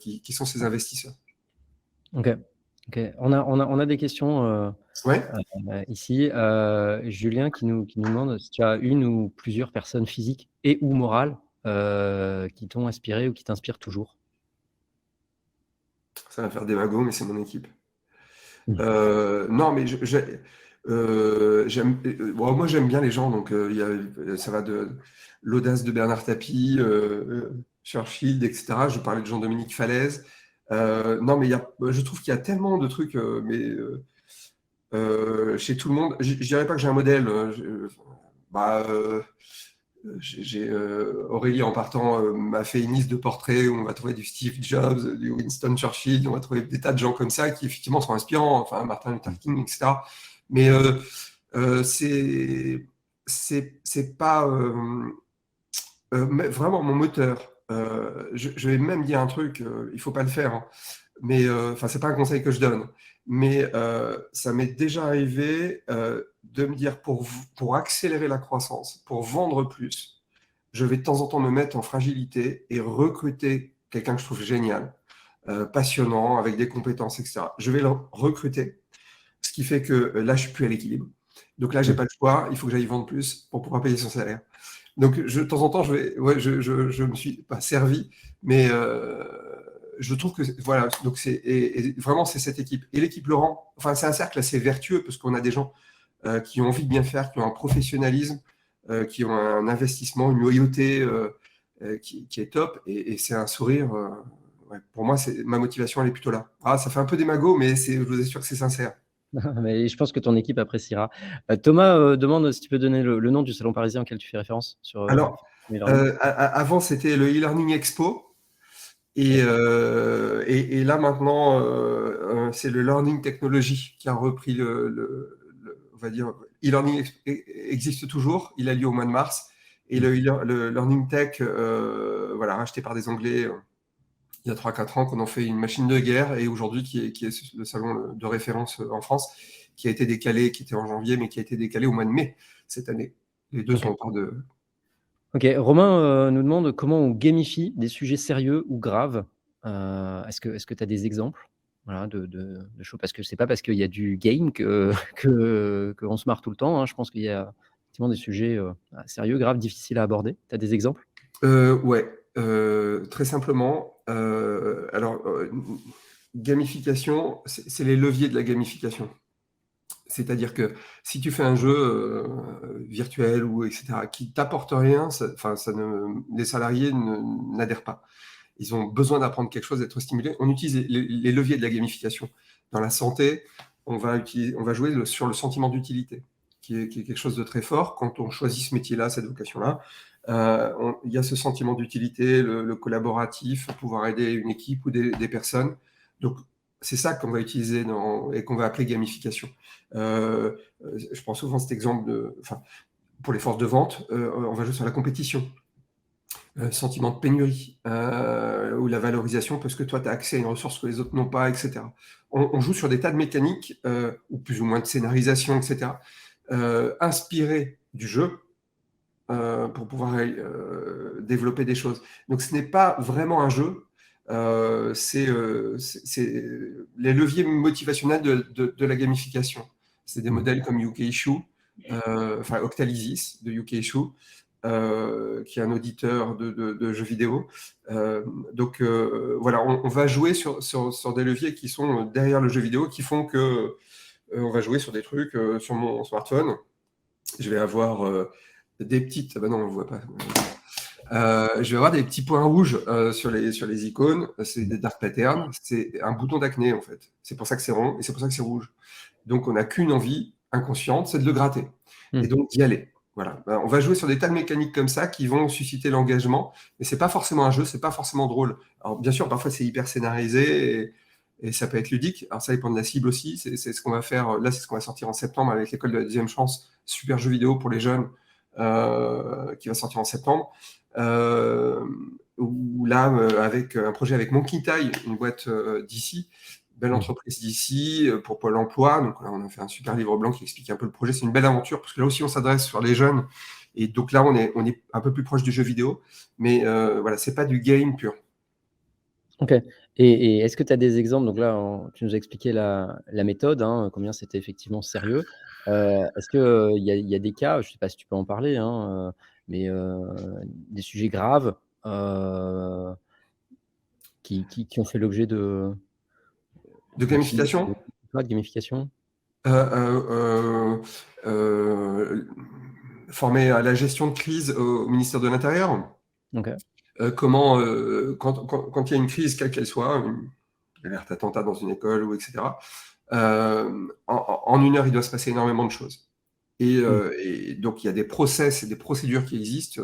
B: qui sont ces investisseurs.
A: OK. OK. On a des questions,
B: Ouais.
A: ici. Julien qui nous demande si tu as une ou plusieurs personnes physiques et ou morales, qui t'ont inspiré ou qui t'inspirent toujours?
B: Ça va faire des wagons, mais c'est mon équipe.
A: Mmh.
B: Non, mais bon, moi j'aime bien les gens, donc ça va de l'audace de Bernard Tapie, Churchill, etc. Je parlais de Jean-Dominique Falaise. Non, mais je trouve qu'il y a tellement de trucs, chez tout le monde. Je dirais pas que j'ai un modèle. Bah, Aurélie, en partant, m'a fait une liste de portraits où on va trouver du Steve Jobs, du Winston Churchill, on va trouver des tas de gens comme ça qui effectivement sont inspirants, enfin Martin Luther King, etc. Mais c'est pas vraiment mon moteur. Je vais même dire un truc, il faut pas le faire, hein, mais enfin c'est pas un conseil que je donne, mais ça m'est déjà arrivé de me dire pour accélérer la croissance, pour vendre plus, je vais de temps en temps me mettre en fragilité et recruter quelqu'un que je trouve génial. passionnant, avec des compétences, etc. Je vais le recruter, ce qui fait que là, je suis plus à l'équilibre. Donc là, j'ai pas le choix, il faut que j'aille vendre plus pour pouvoir payer son salaire. Donc, de temps en temps, je me suis pas servi, mais je trouve que voilà. Donc et vraiment c'est cette équipe et l'équipe Laurent. Enfin, c'est un cercle assez vertueux parce qu'on a des gens qui ont envie de bien faire, qui ont un professionnalisme, qui ont un investissement, une loyauté qui est top et c'est un sourire. Ouais, pour moi, ma motivation elle est plutôt là. Ah, ça fait un peu démago, mais je vous assure que c'est sincère.
A: Mais je pense que ton équipe appréciera. Thomas, demande si tu peux donner le nom du salon parisien auquel tu fais référence sur,
B: Alors,
A: e-learning?
B: avant, c'était le e-learning expo.
A: OK.
B: Et là maintenant, c'est le Learning Technology qui a repris on va dire, e-learning existe toujours, il a lieu au mois de mars, et
A: Mmh.
B: le Learning Tech, voilà, racheté par des Anglais il y a 3-4 ans, qu'on en fait une machine de guerre, et aujourd'hui qui est le salon de référence en France, qui a été décalé, qui était en janvier, mais qui a été décalé au mois de mai cette année. Les deux sont
A: OK.
B: en cours de...
A: OK. Romain, nous demande comment on gamifie des sujets sérieux ou graves. Est-ce que tu as des exemples, voilà, de choses? Parce que c'est pas parce qu'il y a du game que qu'on se marre tout le temps, hein. Je pense qu'il y a effectivement des sujets, sérieux, graves, difficiles à aborder. Tu as des exemples?
B: Ouais, très simplement, alors, gamification, c'est les leviers de la gamification. C'est-à-dire que si tu fais un jeu, virtuel ou et cetera, qui t'apporte rien, enfin, les salariés n'adhèrent pas. Ils ont besoin d'apprendre quelque chose, d'être stimulés. On utilise les leviers de la gamification. Dans la santé, on va jouer sur le sentiment d'utilité, qui est quelque chose de très fort. Quand on choisit ce métier-là, cette vocation-là, il y a ce sentiment d'utilité, le collaboratif, pouvoir aider une équipe ou des personnes. Donc, c'est ça qu'on va utiliser et qu'on va appeler gamification. Je prends souvent cet exemple pour les forces de vente, on va jouer sur la compétition. Sentiment de pénurie, ou la valorisation parce que toi, tu as accès à une ressource que les autres n'ont pas, et cetera. On joue sur des tas de mécaniques, ou plus ou moins de scénarisation, et cetera, inspirées du jeu, pour pouvoir développer des choses. Donc ce n'est pas vraiment un jeu, c'est les leviers motivationnels de la gamification. C'est des modèles comme Yukeishu, enfin Octalysis de Yukeishu, qui est un auditeur de jeux vidéo. Donc voilà, on va jouer sur des leviers qui sont derrière le jeu vidéo, qui font que on va jouer sur des trucs sur mon smartphone. Je vais avoir des petites... Ah bah non, on ne voit pas. Je vais avoir des petits points rouges sur les icônes. C'est des dark patterns. C'est un bouton d'acné, en fait. C'est pour ça que c'est rond et c'est pour ça que c'est rouge. Donc, on n'a qu'une envie inconsciente, c'est de le gratter. Et
A: Mmh.
B: donc, d'y aller. Voilà. On va jouer sur des tas de mécaniques comme ça qui vont susciter l'engagement. Mais c'est pas forcément un jeu, c'est pas forcément drôle. Alors, bien sûr, parfois, c'est hyper scénarisé et ça peut être ludique. Alors, ça dépend de la cible aussi. C'est ce qu'on va faire. Là, c'est ce qu'on va sortir en septembre avec l'école de la deuxième chance. Super jeu vidéo pour les jeunes qui va sortir en septembre. Ou là, avec un projet avec Monkey Tie, une boîte d'ici, belle
A: Mmh.
B: entreprise d'ici, pour Pôle emploi. Donc là, on a fait un super livre blanc qui explique un peu le projet. C'est une belle aventure, parce que là aussi, on s'adresse sur les jeunes. Et donc là, on est un peu plus proche du jeu vidéo. Mais voilà, c'est pas du game pur.
A: OK. Et est-ce que tu as des exemples? Donc là, tu nous as expliqué la méthode, hein, combien c'était effectivement sérieux. Est-ce que, il y a des cas, je ne sais pas si tu peux en parler, hein, mais des sujets graves, heu, qui ont fait l'objet
B: De
A: de films, de
B: gamification,
A: de gamification?
B: euh, euh, euh, formé à la gestion de crise au ministère de l'Intérieur.
A: OK.
B: Comment, quand il y a une crise, quelle qu'elle soit, une alerte attentat dans une école ou etc., en 1 heure, il doit se passer énormément de choses.
A: Mmh.
B: Et donc, il y a des process et des procédures qui existent.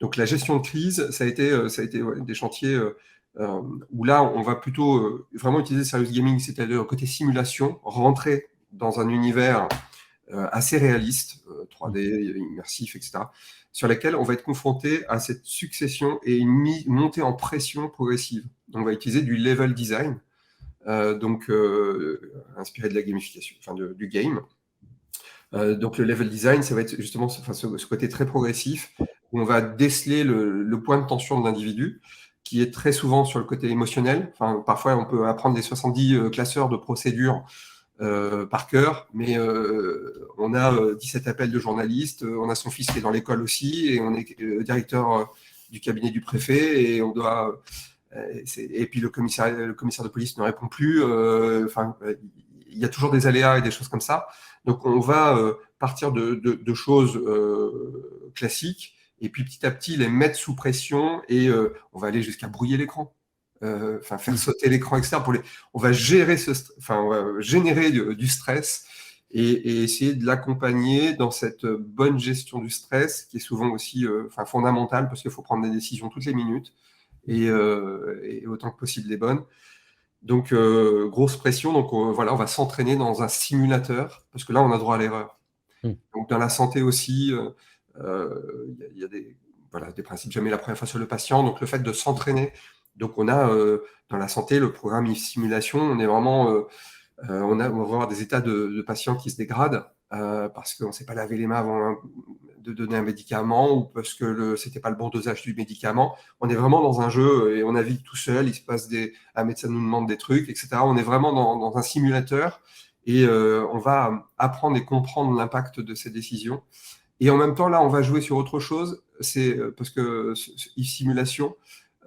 B: Donc, la gestion de crise, ça a été ouais, des chantiers où là, on va plutôt vraiment utiliser Serious Gaming, c'est-à-dire le côté simulation, rentrer dans un univers assez réaliste,
A: Mmh.
B: 3D, immersif, etc., sur lesquels on va être confronté à cette succession et une montée en pression progressive. On va utiliser du level design, donc inspiré de la gamification, enfin du game. Donc le level design, ça va être justement ce côté très progressif, où on va déceler le point de tension de l'individu, qui est très souvent sur le côté émotionnel. Enfin, parfois, on peut apprendre les 70 classeurs de procédures par cœur, mais on a 17 appels de journalistes, on a son fils qui est dans l'école aussi, et on est directeur du cabinet du préfet, et on doit... et puis le commissaire de police ne répond plus. Enfin, il y a toujours des aléas et des choses comme ça. Donc, on va partir de choses classiques, et puis petit à petit les mettre sous pression, et on va aller jusqu'à brouiller l'écran. Faire sauter l'écran externe on va gérer on va générer du stress et essayer de l'accompagner dans cette bonne gestion du stress qui est souvent aussi fondamentale parce qu'il faut prendre des décisions toutes les minutes et autant que possible les bonnes. Donc grosse pression, donc on va s'entraîner dans un simulateur parce que là on a droit à l'erreur. Donc dans la santé aussi, il y a des principes jamais la première fois sur le patient, donc le fait de s'entraîner. Donc, on a dans la santé le programme IF Simulation. On est vraiment, on va avoir des états de patients qui se dégradent parce qu'on ne s'est pas lavé les mains avant de donner un médicament ou parce que c'était pas le bon dosage du médicament. On est vraiment dans un jeu et on navigue tout seul. Il se passe un médecin nous demande des trucs, etc. On est vraiment dans un simulateur et on va apprendre et comprendre l'impact de ces décisions. Et en même temps, là, on va jouer sur autre chose. C'est parce que IF Simulation,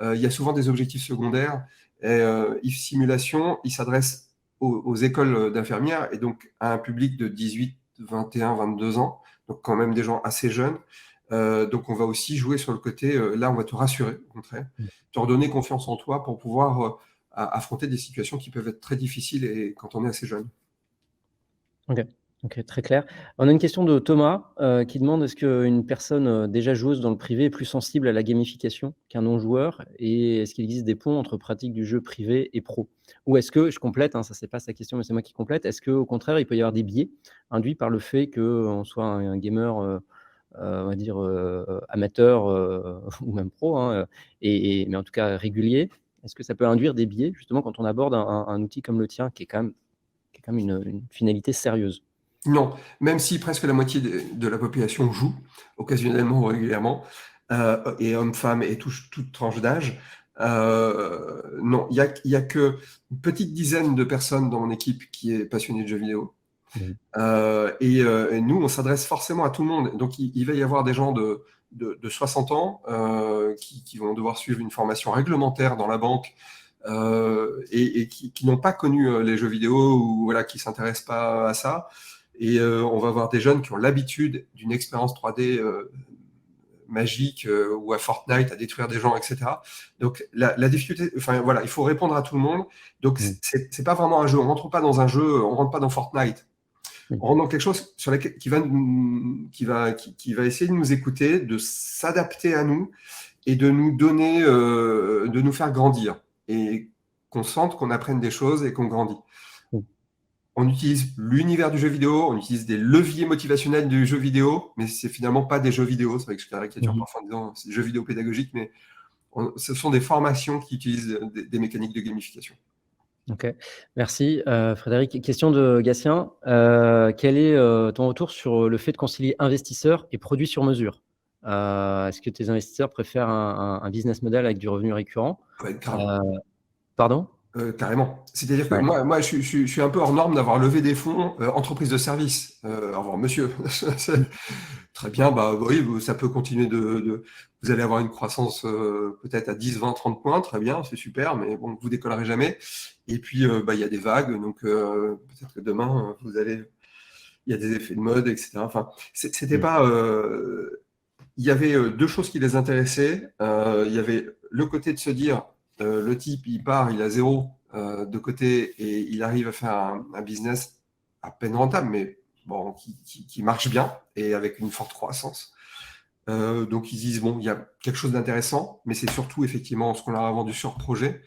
B: il y a souvent des objectifs secondaires. IF Simulation, il s'adresse aux écoles d'infirmières et donc à un public de 18, 21, 22 ans, donc quand même des gens assez jeunes. Donc on va aussi jouer sur le côté, là on va te rassurer, au contraire, te redonner confiance en toi pour pouvoir affronter des situations qui peuvent être très difficiles et quand on est assez jeune.
A: Ok, très clair. On a une question de Thomas qui demande est-ce qu'une personne déjà joueuse dans le privé est plus sensible à la gamification qu'un non-joueur et est-ce qu'il existe des ponts entre pratique du jeu privé et pro? Ou est-ce que, je complète, ça c'est pas sa question mais c'est moi qui complète, est-ce qu'au contraire il peut y avoir des biais induits par le fait qu'on soit un gamer on va dire amateur ou même pro, mais en tout cas régulier? Est-ce que ça peut induire des biais justement quand on aborde un outil comme le tien qui est quand même une finalité sérieuse?
B: Non, même si presque la moitié de la population joue, occasionnellement ou régulièrement, et hommes, femmes et toute tranche d'âge, non, il y a qu'une petite dizaine de personnes dans mon équipe qui est passionnée de jeux vidéo. Et nous, on s'adresse forcément à tout le monde. Donc, il va y avoir des gens de 60 ans qui vont devoir suivre une formation réglementaire dans la banque et qui n'ont pas connu les jeux vidéo ou voilà, qui ne s'intéressent pas à ça. Et on va avoir des jeunes qui ont l'habitude d'une expérience 3D magique ou à Fortnite, à détruire des gens, etc. Donc la difficulté, il faut répondre à tout le monde. Donc c'est pas vraiment un jeu. On rentre pas dans un jeu, on rentre pas dans Fortnite. On rentre dans quelque chose sur laquelle, qui va essayer de nous écouter, de s'adapter à nous et de nous donner, de nous faire grandir et qu'on sente qu'on apprenne des choses et qu'on grandit. On utilise l'univers du jeu vidéo, on utilise des leviers motivationnels du jeu vidéo, mais c'est finalement pas des jeux vidéo. C'est vrai que je caricature parfois en disant c'est des jeux vidéo pédagogiques, mais ce sont des formations qui utilisent des mécaniques de gamification.
A: Ok, merci Frédéric. Question de Gatien. Quel est ton retour sur le fait de concilier investisseurs et produits sur mesure? Est-ce que tes investisseurs préfèrent un business model avec du revenu récurrent? Pardon?
B: Carrément. C'est-à-dire que moi je suis un peu hors norme d'avoir levé des fonds entreprise de service. Au revoir, monsieur. Très bien, oui, ça peut continuer vous allez avoir une croissance peut-être à 10, 20, 30 points, très bien, c'est super, mais bon, vous décollerez jamais. Et puis, il y a des vagues, donc peut-être que demain, il y a des effets de mode, etc. Enfin, c'était pas... il y avait deux choses qui les intéressaient. Il y avait le côté de se dire, le type, il part, il a zéro de côté et il arrive à faire un business à peine rentable, mais bon, qui marche bien et avec une forte croissance. Donc ils disent, bon, il y a quelque chose d'intéressant, mais c'est surtout effectivement ce qu'on leur a vendu sur projet,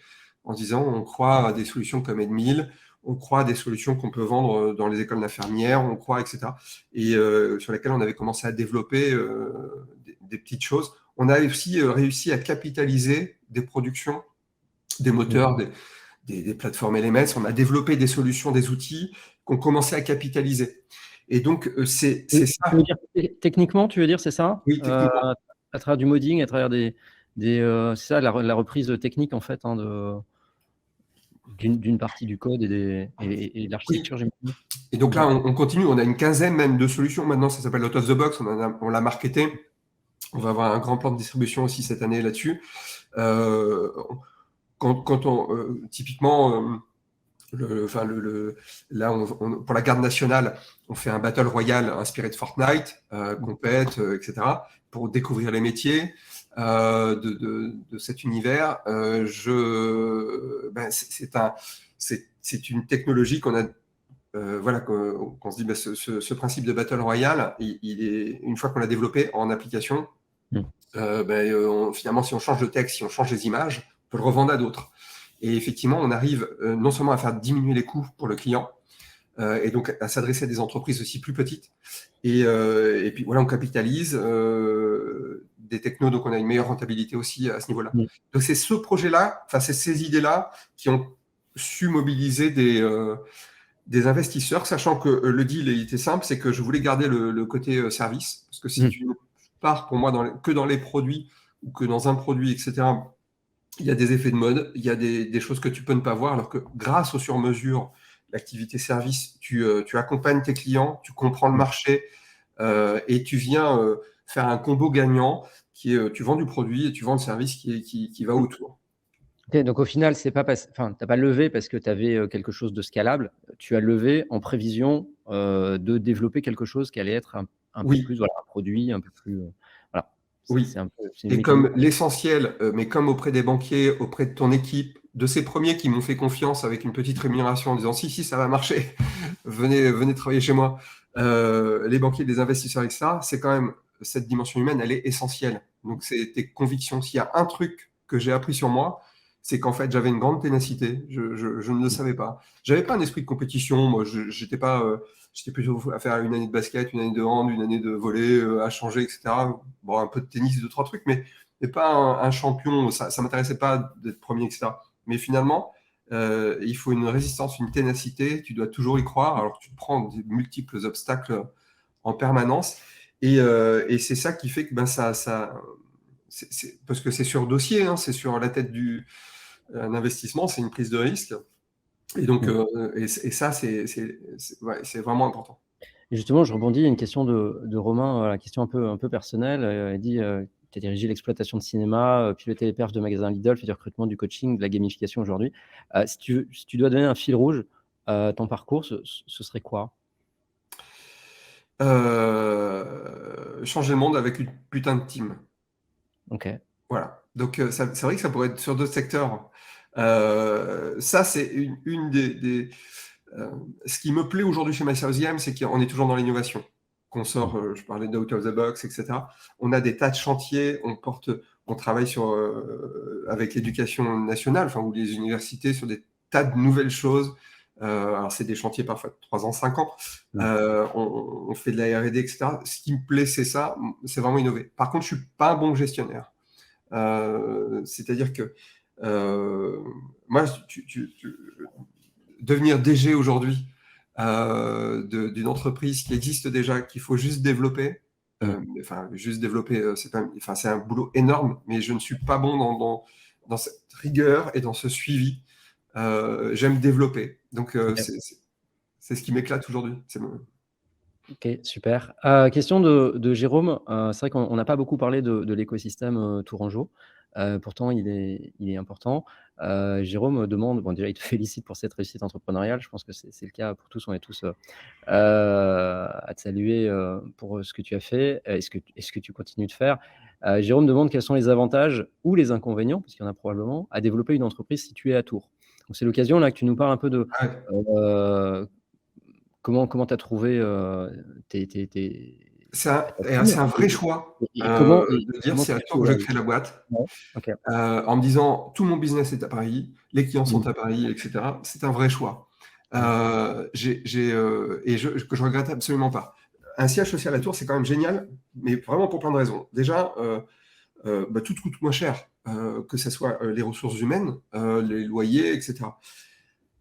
B: en disant, on croit à des solutions comme Edmil, on croit à des solutions qu'on peut vendre dans les écoles d'infirmières, on croit, etc. Et sur lesquelles on avait commencé à développer des petites choses. On a aussi réussi à capitaliser des productions, des moteurs, des plateformes LMS. On a développé des solutions, des outils qu'on commençait à capitaliser. Et donc, c'est ça.
A: Techniquement, tu veux dire, c'est ça?
B: Oui, techniquement.
A: À travers du modding, à travers des c'est ça, la reprise technique en fait, hein, d'une partie du code et de
B: Oui.
A: l'architecture, j'imagine.
B: Et donc là, on continue. On a une quinzaine même de solutions. Maintenant, ça s'appelle Out of the Box. On l'a marketé. On va avoir un grand plan de distribution aussi cette année là-dessus. Typiquement, là, pour la garde nationale, on fait un battle royale inspiré de Fortnite, compète, etc., pour découvrir les métiers de cet univers. C'est une technologie qu'on a. Voilà, qu'on se dit, ce principe de battle royale, une fois qu'on l'a développé en application, finalement, si on change de texte, si on change les images, on peut le revendre à d'autres. Et effectivement, on arrive non seulement à faire diminuer les coûts pour le client, et donc à s'adresser à des entreprises aussi plus petites. Et puis voilà, on capitalise des technos, donc on a une meilleure rentabilité aussi à ce niveau-là. Donc c'est ce projet-là, enfin c'est ces idées-là qui ont su mobiliser des investisseurs, sachant que le deal était simple, c'est que je voulais garder le côté service, parce que si tu pars pour moi que dans les produits ou que dans un produit, etc., il y a des effets de mode, il y a des choses que tu peux ne pas voir, alors que grâce au sur-mesure, l'activité service, tu accompagnes tes clients, tu comprends le marché et tu viens faire un combo gagnant qui est tu vends du produit et tu vends le service qui va autour.
A: Ok, donc au final, tu n'as pas levé parce que tu avais quelque chose de scalable. Tu as levé en prévision de développer quelque chose qui allait être un peu
B: Oui.
A: plus, voilà, un produit un peu plus. Voilà.
B: Oui.
A: C'est une
B: Et
A: mécanique.
B: comme l'essentiel, mais comme auprès des banquiers, auprès de ton équipe, de ces premiers qui m'ont fait confiance avec une petite rémunération en disant si, ça va marcher, venez travailler chez moi. Les banquiers, les investisseurs, etc., c'est quand même cette dimension humaine, elle est essentielle. Donc, c'est tes convictions. S'il y a un truc que j'ai appris sur moi, c'est qu'en fait, j'avais une grande ténacité. Je ne le savais pas. J'avais pas un esprit de compétition. Moi, j'étais pas. J'étais plutôt à faire une année de basket, une année de hand, une année de volley, à changer, etc. Bon, un peu de tennis, deux, trois trucs, mais pas un champion. Ça m'intéressait pas d'être premier, etc. Mais finalement, il faut une résistance, une ténacité. Tu dois toujours y croire, alors que tu prends des multiples obstacles en permanence. Et c'est ça qui fait que parce que c'est sur dossier, hein, c'est sur la tête un investissement, c'est une prise de risque. Et donc, et ça, c'est vraiment important.
A: Et justement, je rebondis, il y a une question de Romain, la question un peu personnelle. Il dit tu as dirigé l'exploitation de cinéma, piloté les perfs de magasins Lidl, fait du recrutement, du coaching, de la gamification aujourd'hui. Si tu dois donner un fil rouge à ton parcours, ce serait quoi?
B: Changer le monde avec une putain de team.
A: Ok.
B: Voilà. Donc, c'est vrai que ça pourrait être sur d'autres secteurs. Ça, c'est une des ce qui me plaît aujourd'hui chez MyService, c'est qu'on est toujours dans l'innovation. Qu'on sort, je parlais d'out of the box, etc. On a des tas de chantiers, on travaille avec l'éducation nationale, enfin, ou les universités, sur des tas de nouvelles choses. Alors, c'est des chantiers parfois de 3 ans, 5 ans. On fait de la R&D, etc. Ce qui me plaît, c'est ça, c'est vraiment innover. Par contre, je ne suis pas un bon gestionnaire. C'est-à-dire que moi, devenir DG aujourd'hui d'une entreprise qui existe déjà, qu'il faut juste développer, c'est un boulot énorme, mais je ne suis pas bon dans cette rigueur et dans ce suivi. J'aime développer. Donc, c'est ce qui m'éclate aujourd'hui.
A: Ok, super. Question de Jérôme. C'est vrai qu'on n'a pas beaucoup parlé de l'écosystème Tourangeau. Pourtant, il est important. Jérôme demande, bon, déjà, il te félicite pour cette réussite entrepreneuriale. Je pense que c'est le cas pour tous. On est tous à te saluer pour ce que tu as fait et ce que tu continues de faire. Jérôme demande quels sont les avantages ou les inconvénients, parce qu'il y en a probablement, à développer une entreprise située à Tours. Donc, c'est l'occasion là que tu nous parles un peu de comment tu as trouvé
B: C'est
A: ta team
B: un vrai choix
A: et comment
B: de dire c'est à
A: tu
B: Tours que je crée la boîte.
A: ouais, OK.
B: En me disant tout mon business est à Paris, les clients sont à Paris, etc. C'est un vrai choix. Que je regrette absolument pas. Un siège social à Tours, c'est quand même génial, mais vraiment pour plein de raisons. Déjà, tout coûte moins cher, que ce soit les ressources humaines, les loyers, etc.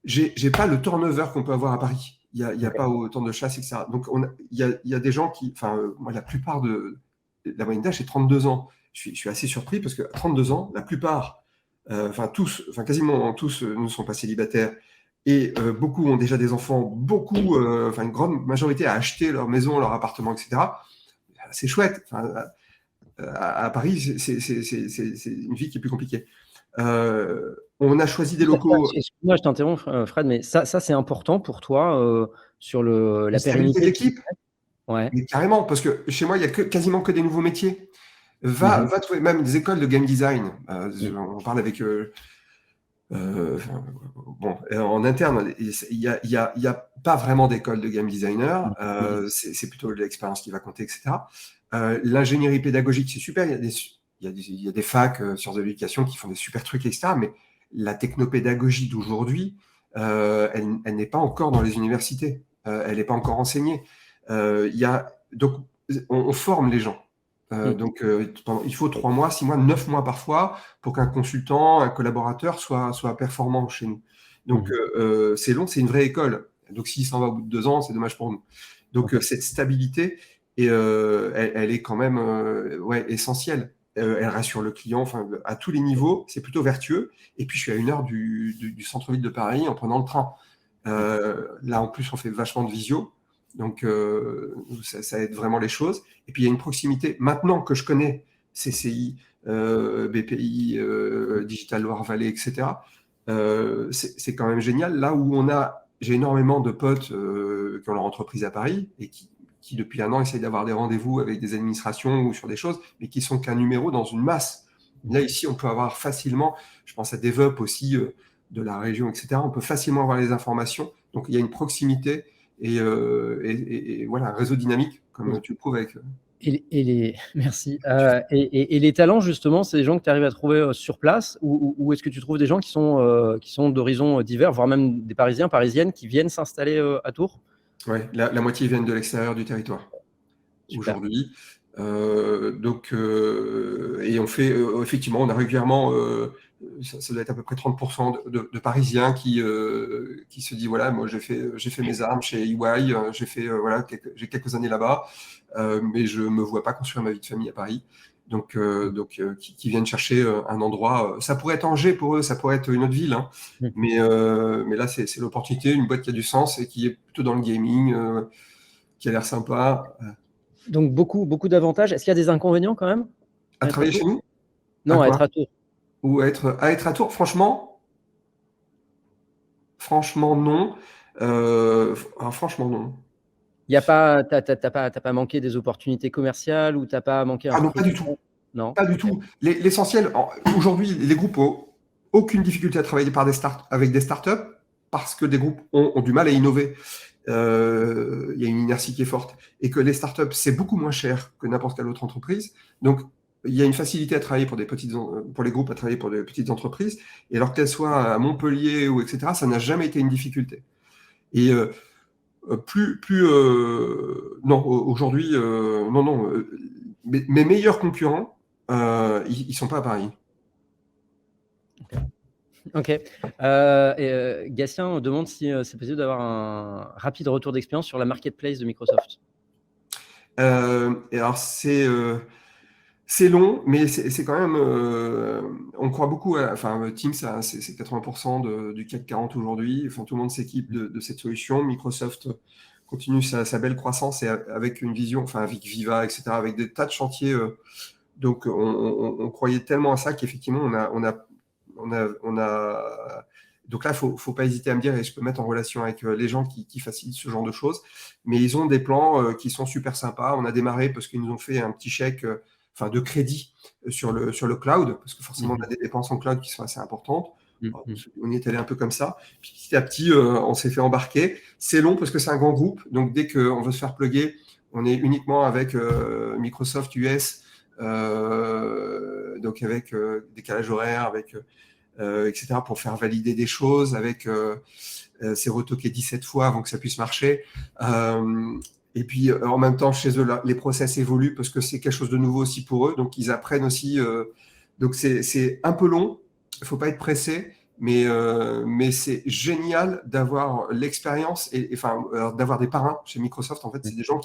B: J'ai pas le turnover qu'on peut avoir à Paris. Il y a pas autant de chasse, etc. Donc, il y a des gens qui... Enfin, moi, la plupart de... La moyenne d'âge, c'est 32 ans. je suis assez surpris parce qu'à 32 ans, la plupart, quasiment tous ne sont pas célibataires et beaucoup ont déjà des enfants, beaucoup, une grande majorité a acheté leur maison, leur appartement, etc. C'est chouette. À Paris, c'est une vie qui est plus compliquée. On a choisi des locaux.
A: Excuse-moi, je t'interromps, Fred, mais ça c'est important pour toi sur
B: La
A: la
B: stabilité
A: pérennité du
B: d'équipe,
A: business? Ouais.
B: mais carrément, parce que chez moi, il y a quasiment que des nouveaux métiers.
A: Mhm.
B: Va trouver même des écoles de game design.
A: Mhm.
B: On parle avec en interne, il y a pas vraiment d'école de game designer.
A: Mhm.
B: C'est plutôt l'expérience qui va compter, etc. L'ingénierie pédagogique, c'est super. Il y a des facs, sciences de l'éducation qui font des super trucs, etc. Mais la technopédagogie d'aujourd'hui, elle n'est pas encore dans les universités. Elle n'est pas encore enseignée. Donc, on forme les gens. Donc, il faut 3 mois, 6 mois, 9 mois parfois pour qu'un consultant, un collaborateur soit performant chez nous. Donc,
A: Mhm.
B: c'est long, c'est une vraie école. Donc, s'il s'en va au bout de 2 ans, c'est dommage pour nous. Donc,
A: Ok.
B: cette stabilité, elle est quand même essentielle. Elle rassure le client, à tous les niveaux, c'est plutôt vertueux. Et puis, je suis à 1 heure du centre-ville de Paris en prenant le train. Là, en plus, on fait vachement de visio. Donc, ça aide vraiment les choses. Et puis, il y a une proximité. Maintenant que je connais CCI, BPI, Digital Loire-Vallée, etc., c'est quand même génial. Là où j'ai énormément de potes qui ont leur entreprise à Paris et qui depuis 1 an, essayent d'avoir des rendez-vous avec des administrations ou sur des choses, mais qui sont qu'un numéro dans une masse. Là, ici, on peut avoir facilement, je pense à DevUp aussi, de la région, etc., on peut facilement avoir les informations. Donc, il y a une proximité et voilà, un réseau dynamique, comme tu le prouves avec.
A: Merci.
B: Tu-
A: Et les talents, justement, c'est des gens que tu arrives à trouver sur place ou est-ce que tu trouves des gens qui sont d'horizons divers, voire même des Parisiens, Parisiennes, qui viennent s'installer à Tours?
B: Ouais, la moitié viennent de l'extérieur du territoire
A: Super.
B: aujourd'hui. Et on fait, effectivement, on a régulièrement, ça doit être à peu près 30% de Parisiens qui se disent, voilà, moi j'ai fait mes armes chez EY, j'ai quelques années là-bas, mais je me vois pas construire ma vie de famille à Paris. Qui viennent chercher un endroit, ça pourrait être Angers pour eux, ça pourrait être une autre ville, hein,
A: Mhm.
B: mais là c'est l'opportunité, une boîte qui a du sens et qui est plutôt dans le gaming, qui a l'air sympa.
A: Donc beaucoup d'avantages. Est-ce qu'il y a des inconvénients quand même
B: À
A: à être à
B: travailler chez
A: Tours?
B: nous? À
A: Non, à
B: quoi?
A: être à Tours.
B: Ou à être à Tours? Franchement, non. Franchement, non.
A: Il y a pas, t'as pas manqué des opportunités commerciales ou t'as pas manqué un
B: Ah non, pas du tout.
A: recrutement? Non?
B: Pas du
A: Ok.
B: tout. L'essentiel, aujourd'hui, les groupes ont aucune difficulté à travailler avec des startups parce que des groupes ont du mal à innover. Il y a une inertie qui est forte. Et que les startups, c'est beaucoup moins cher que n'importe quelle autre entreprise. Donc, il y a une facilité à travailler pour les groupes à travailler pour des petites entreprises. Et alors qu'elles soient à Montpellier ou etc., ça n'a jamais été une difficulté. Et non, aujourd'hui, non, non. Mes meilleurs concurrents, ils sont pas à Paris.
A: Ok. Gatien demande si c'est possible d'avoir un rapide retour d'expérience sur la marketplace de Microsoft.
B: Et alors, c'est long, mais c'est quand même. On croit beaucoup Teams, c'est 80% du CAC 40 aujourd'hui. Enfin, tout le monde s'équipe de cette solution. Microsoft continue sa belle croissance et avec une vision, avec Viva, etc., avec des tas de chantiers. Donc, on croyait tellement à ça qu'effectivement, on a. Donc là, faut pas hésiter à me dire, et je peux mettre en relation avec les gens qui facilitent ce genre de choses. Mais ils ont des plans qui sont super sympas. On a démarré parce qu'ils nous ont fait un petit chèque de crédit sur le cloud, parce que forcément, on a des dépenses en cloud qui sont assez importantes. On y est allé un peu comme ça. Puis petit à petit, on s'est fait embarquer. C'est long parce que c'est un grand groupe. Donc dès qu'on veut se faire plugger, on est uniquement avec Microsoft US, donc avec décalage horaire, avec etc., pour faire valider des choses, avec c'est retoqué 17 fois avant que ça puisse marcher. Et puis en même temps, chez eux, les process évoluent parce que c'est quelque chose de nouveau aussi pour eux, donc ils apprennent aussi. Donc c'est un peu long, il ne faut pas être pressé, mais c'est génial d'avoir l'expérience et d'avoir des parrains chez Microsoft. En fait, c'est des gens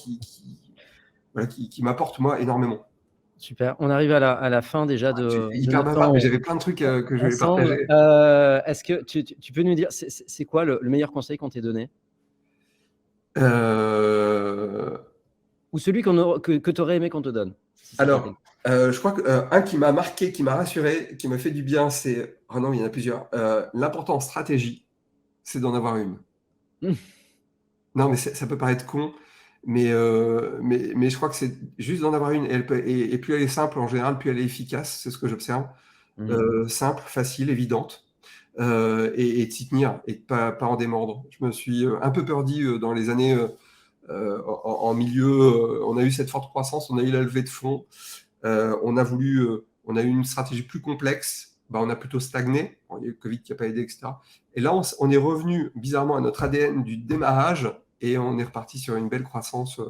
B: voilà, qui m'apportent moi énormément.
A: Super. On arrive à la fin déjà
B: Tu fais
A: de
B: hyper
A: notre
B: bavard, mais
A: temps
B: j'avais plein de trucs que je voulais
A: ensemble.
B: partager.
A: Est-ce que tu peux nous dire, c'est quoi le meilleur conseil qu'on t'ait donné?
B: Euh,
A: Ou celui que tu aurais aimé qu'on te donne, si ça t'était.
B: alors, je crois que un qui m'a marqué, qui m'a rassuré, qui m'a fait du bien, c'est. Ah non, il y en a plusieurs. L'important en stratégie, c'est d'en avoir une.
A: Mmh.
B: Non, mais ça peut paraître con, mais je crois que c'est juste d'en avoir une. Et plus elle est simple, en général, plus elle est efficace. C'est ce que j'observe.
A: Mmh.
B: Simple, facile, évidente. Et de s'y tenir et de pas en démordre. Je me suis un peu perdu dans les années en milieu. On a eu cette forte croissance, on a eu la levée de fonds. On a eu une stratégie plus complexe. Bah, on a plutôt stagné. Bon, il y a eu le Covid qui n'a pas aidé, etc. Et là, on est revenu bizarrement à notre ADN du démarrage et on est reparti sur une belle croissance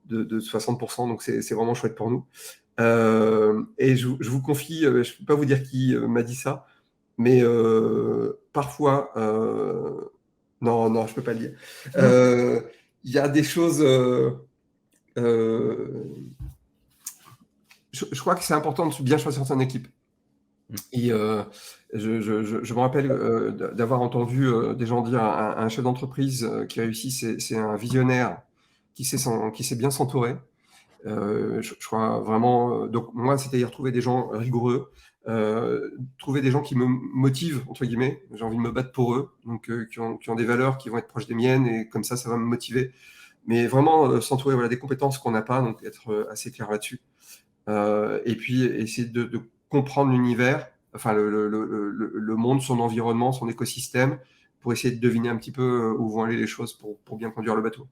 B: de 60%. Donc, c'est vraiment chouette pour nous. Et je vous confie, je ne peux pas vous dire qui m'a dit ça, mais parfois, non, non, je ne peux pas le dire. Il y a des choses. Euh, je crois que c'est important de bien choisir son équipe.
A: Mmh.
B: Et je me rappelle d'avoir entendu des gens dire un chef d'entreprise qui réussit, c'est un visionnaire qui sait bien s'entourer. Je crois vraiment. Donc, moi, c'est-à-dire trouver des gens rigoureux, trouver des gens qui me motivent, entre guillemets. J'ai envie de me battre pour eux, donc qui ont des valeurs qui vont être proches des miennes, et comme ça va me motiver. Mais vraiment s'entourer des compétences qu'on n'a pas, donc être assez clair là-dessus. Et puis essayer de comprendre l'univers, enfin le monde, son environnement, son écosystème, pour essayer de deviner un petit peu où vont aller les choses pour bien conduire le bateau.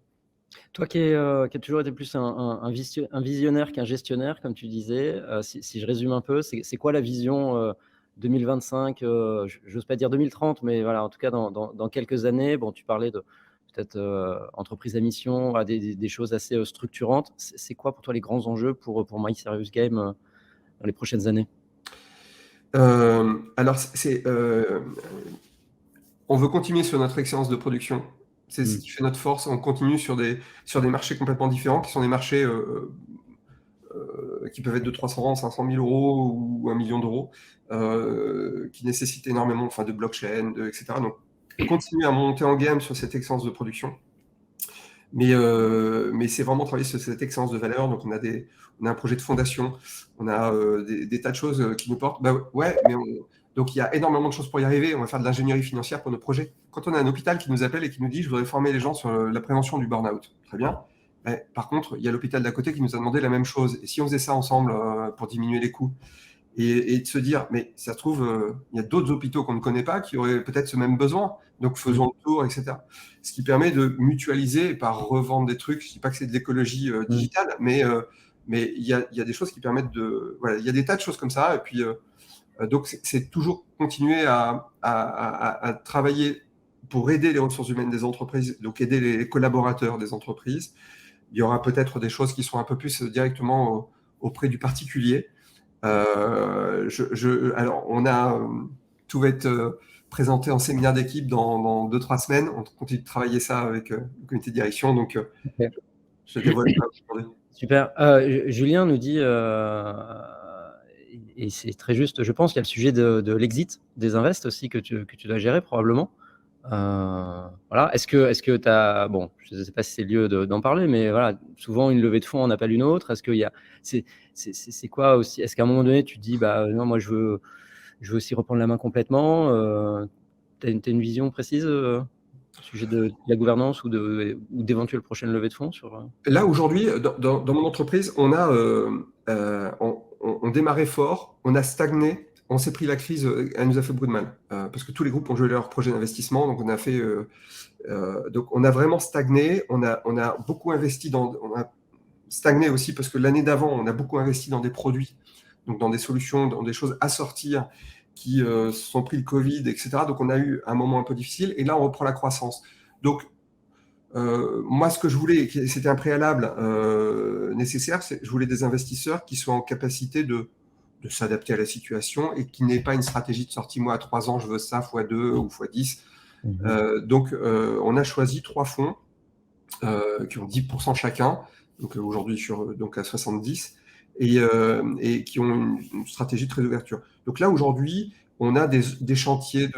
A: Toi qui as toujours été plus un visionnaire qu'un gestionnaire, comme tu disais, si je résume un peu, c'est quoi la vision 2025, j'ose pas dire 2030, mais voilà, en tout cas dans quelques années. Bon, tu parlais de peut-être entreprise à mission, voilà, des choses assez structurantes. C'est quoi pour toi les grands enjeux pour My Serious Game dans les prochaines années?
B: Alors, on veut continuer sur notre excellence de production. C'est ce
A: Mmh.
B: qui fait notre force. On continue sur des marchés complètement différents, qui sont des marchés qui peuvent être de 300, 500 000 euros ou 1 million d'euros, qui nécessitent énormément, enfin, de blockchain, etc. Donc, continuer à monter en gamme sur cette excellence de production. Mais c'est vraiment travailler sur cette excellence de valeur. Donc, on a un projet de fondation, on a des tas de choses qui nous portent. Bah, ouais, donc il y a énormément de choses pour y arriver. On va faire de l'ingénierie financière pour nos projets. Quand on a un hôpital qui nous appelle et qui nous dit: je voudrais former les gens sur la prévention du burn-out, très bien. Mais, par contre, il y a l'hôpital d'à côté qui nous a demandé la même chose. Et si on faisait ça ensemble pour diminuer les coûts, et de se dire, mais ça se trouve, il y a d'autres hôpitaux qu'on ne connaît pas qui auraient peut-être ce même besoin, donc
A: Mmh.
B: faisons le tour, etc. Ce qui permet de mutualiser et par revendre des trucs. Je ne dis pas que c'est de l'écologie
A: Mmh.
B: digitale, mais il y a des choses qui permettent de. Voilà, il y a des tas de choses comme ça. Et puis, donc, c'est toujours continuer à travailler pour aider les ressources humaines des entreprises, donc aider les collaborateurs des entreprises. Il y aura peut-être des choses qui sont un peu plus directement auprès du particulier. Alors, tout va être présenté en séminaire d'équipe dans 2-3 semaines. On continue de travailler ça avec le comité de direction. Donc,
A: OK.
B: je dévoile pas aujourd'hui.
A: Super. Julien nous dit, et c'est très juste, je pense, qu'il y a le sujet de l'exit des invests aussi que tu dois gérer probablement. Voilà. Est-ce que tu as, bon, je ne sais pas si c'est le lieu d'en parler, mais voilà, souvent une levée de fonds en appelle une autre. Est-ce qu'il y a, c'est quoi aussi? Est-ce qu'à un moment donné, tu te dis, bah non, moi je veux aussi reprendre la main complètement. Tu as une vision précise au sujet de la gouvernance ou d'éventuelles prochaines levées de fonds sur.
B: Là, aujourd'hui, dans mon entreprise, on démarrait fort, on a stagné, on s'est pris la crise, elle nous a fait beaucoup de mal, parce que tous les groupes ont joué leur projet d'investissement, donc on a vraiment stagné, on a beaucoup investi on a stagné aussi parce que l'année d'avant, on a beaucoup investi dans des produits, donc dans des solutions, dans des choses à sortir qui se sont pris le Covid, etc. Donc, on a eu un moment un peu difficile, et là, on reprend la croissance. Donc, moi, ce que je voulais, c'était un préalable nécessaire, je voulais des investisseurs qui soient en capacité de s'adapter à la situation et qui n'aient pas une stratégie de sortie, moi, à 3 ans, je veux ça, x2 ou x10. Donc, on a choisi 3 fonds qui ont 10% chacun, donc aujourd'hui donc à 70, et qui ont une stratégie de très ouverture. Donc là, aujourd'hui, on a des chantiers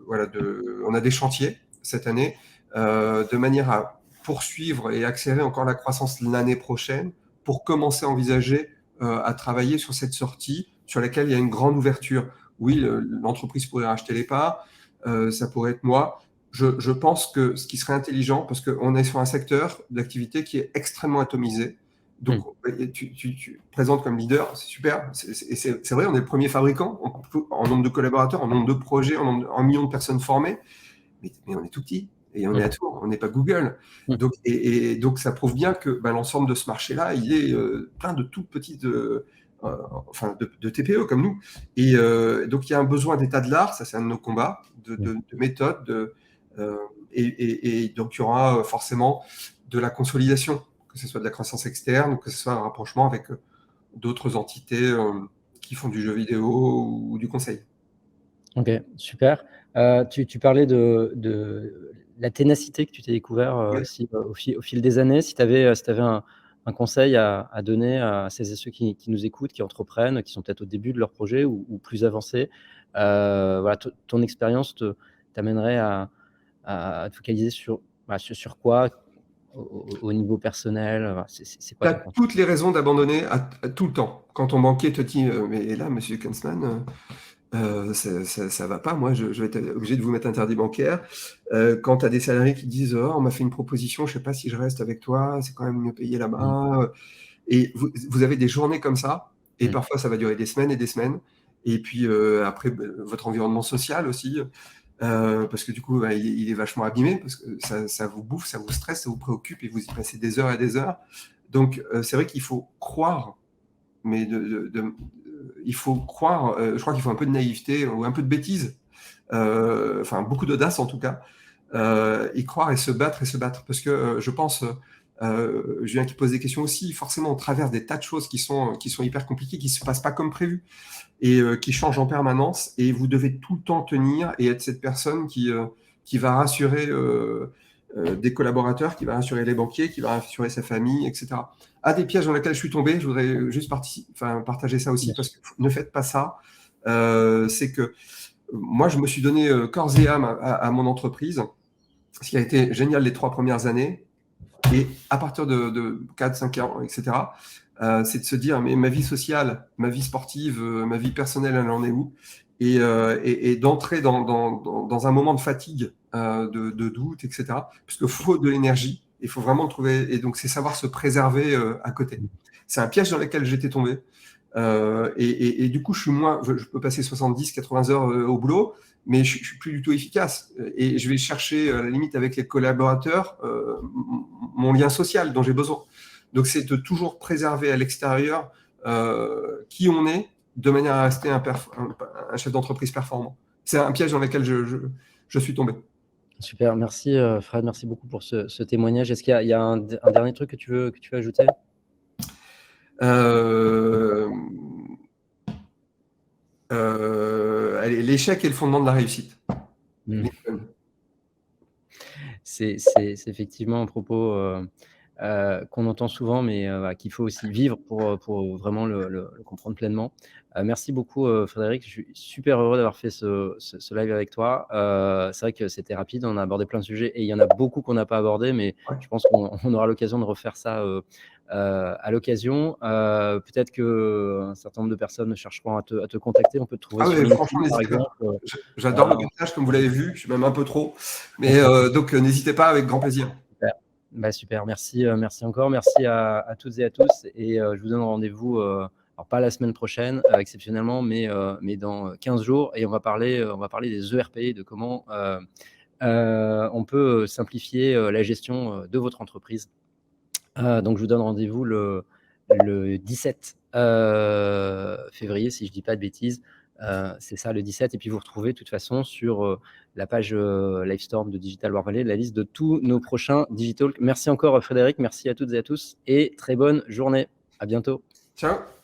B: on a des chantiers cette année de manière à poursuivre et accélérer encore la croissance l'année prochaine pour commencer à envisager à travailler sur cette sortie sur laquelle il y a une grande ouverture. Oui, l'entreprise pourrait racheter les parts, ça pourrait être moi. Je pense que ce qui serait intelligent, parce qu'on est sur un secteur d'activité qui est extrêmement atomisé, donc tu présentes comme leader, c'est super, c'est vrai, on est le premier fabricant en nombre de collaborateurs, en nombre de projets, en millions de personnes formées, mais on est tout petit. Et on est à Tours, on n'est pas Google. Donc, donc ça prouve bien que l'ensemble de ce marché-là, il est plein de toutes petites, de TPE comme nous. Et donc il y a un besoin d'état de l'art, ça c'est un de nos combats, de méthode, et donc il y aura forcément de la consolidation, que ce soit de la croissance externe ou que ce soit un rapprochement avec d'autres entités qui font du jeu vidéo ou du conseil.
A: Ok, super. Tu parlais de la ténacité que tu t'es découvert aussi, au fil des années. Si tu avais un conseil à donner à celles et ceux qui nous écoutent, qui entreprennent, qui sont peut-être au début de leur projet ou plus avancés, voilà, ton expérience t'amènerait à te focaliser sur quoi au niveau personnel? C'est quoi
B: Tu as
A: ton conseil?
B: toutes les raisons d'abandonner à tout le temps. Quand ton banquier te dit mais là, monsieur Kunzmann, ça va pas, moi je vais être obligé de vous mettre interdit bancaire. Quand tu as des salariés qui disent oh, on m'a fait une proposition, je sais pas si je reste avec toi, c'est quand même mieux payé là-bas. Et vous avez des journées comme ça, et parfois ça va durer des semaines et des semaines. Et puis après, votre environnement social aussi, parce que du coup, il est vachement abîmé, parce que ça vous bouffe, ça vous stresse, ça vous préoccupe, et vous y passez des heures et des heures. Donc c'est vrai qu'il faut croire, mais il faut croire, je crois qu'il faut un peu de naïveté ou un peu de bêtise, enfin beaucoup d'audace en tout cas, y croire et se battre, parce que je pense, Julien qui pose des questions aussi, forcément on traverse des tas de choses qui sont hyper compliquées, qui se passent pas comme prévu et qui changent en permanence, et vous devez tout le temps tenir et être cette personne qui va rassurer des collaborateurs, qui va rassurer les banquiers, qui va rassurer sa famille, etc. Un des pièges dans lesquels je suis tombé, je voudrais juste partager ça aussi, parce que ne faites pas ça, c'est que moi je me suis donné corps et âme à mon entreprise, ce qui a été génial les 3 premières années, et à partir de 4-5 ans, etc., c'est de se dire, mais ma vie sociale, ma vie sportive, ma vie personnelle, elle en est où? Et d'entrer dans un moment de fatigue, de doute, etc. Parce qu'il faut de l'énergie, il faut vraiment trouver, et donc c'est savoir se préserver à côté. C'est un piège dans lequel j'étais tombé. Et du coup, je peux passer 70-80 heures au boulot, mais je suis plus du tout efficace. Et je vais chercher, à la limite, avec les collaborateurs, mon lien social dont j'ai besoin. Donc, c'est de toujours préserver à l'extérieur qui on est, de manière à rester un chef d'entreprise performant. C'est un piège dans lequel je suis tombé.
A: Super, merci Fred, merci beaucoup pour ce témoignage. Est-ce qu'il y a un dernier truc que tu veux ajouter?
B: Allez, l'échec est le fondement de la réussite.
A: C'est effectivement un propos qu'on entend souvent, mais voilà, qu'il faut aussi vivre pour vraiment le comprendre pleinement. Merci beaucoup Frédéric, je suis super heureux d'avoir fait ce live avec toi. C'est vrai que c'était rapide, on a abordé plein de sujets et il y en a beaucoup qu'on n'a pas abordé, mais je pense qu'on aura l'occasion de refaire ça à l'occasion. Peut-être qu'un certain nombre de personnes chercheront à te contacter, on peut te trouver sur LinkedIn
B: franchement,
A: par
B: n'hésitez pas.
A: exemple.
B: J'adore le partage, comme vous l'avez vu, je suis même un peu trop, mais donc n'hésitez pas, avec grand plaisir.
A: Super, merci encore, merci à toutes et à tous, et je vous donne rendez-vous, alors pas la semaine prochaine exceptionnellement, mais dans 15 jours, et on va parler des ERP, de comment on peut simplifier la gestion de votre entreprise. Donc je vous donne rendez-vous le 17 février, si je ne dis pas de bêtises. C'est ça, le 17, et puis vous retrouvez de toute façon sur la page Livestorm de Digital War Valley la liste de tous nos prochains Digitalk. Merci encore Frédéric, merci à toutes et à tous, et très bonne journée. À bientôt.
B: Ciao.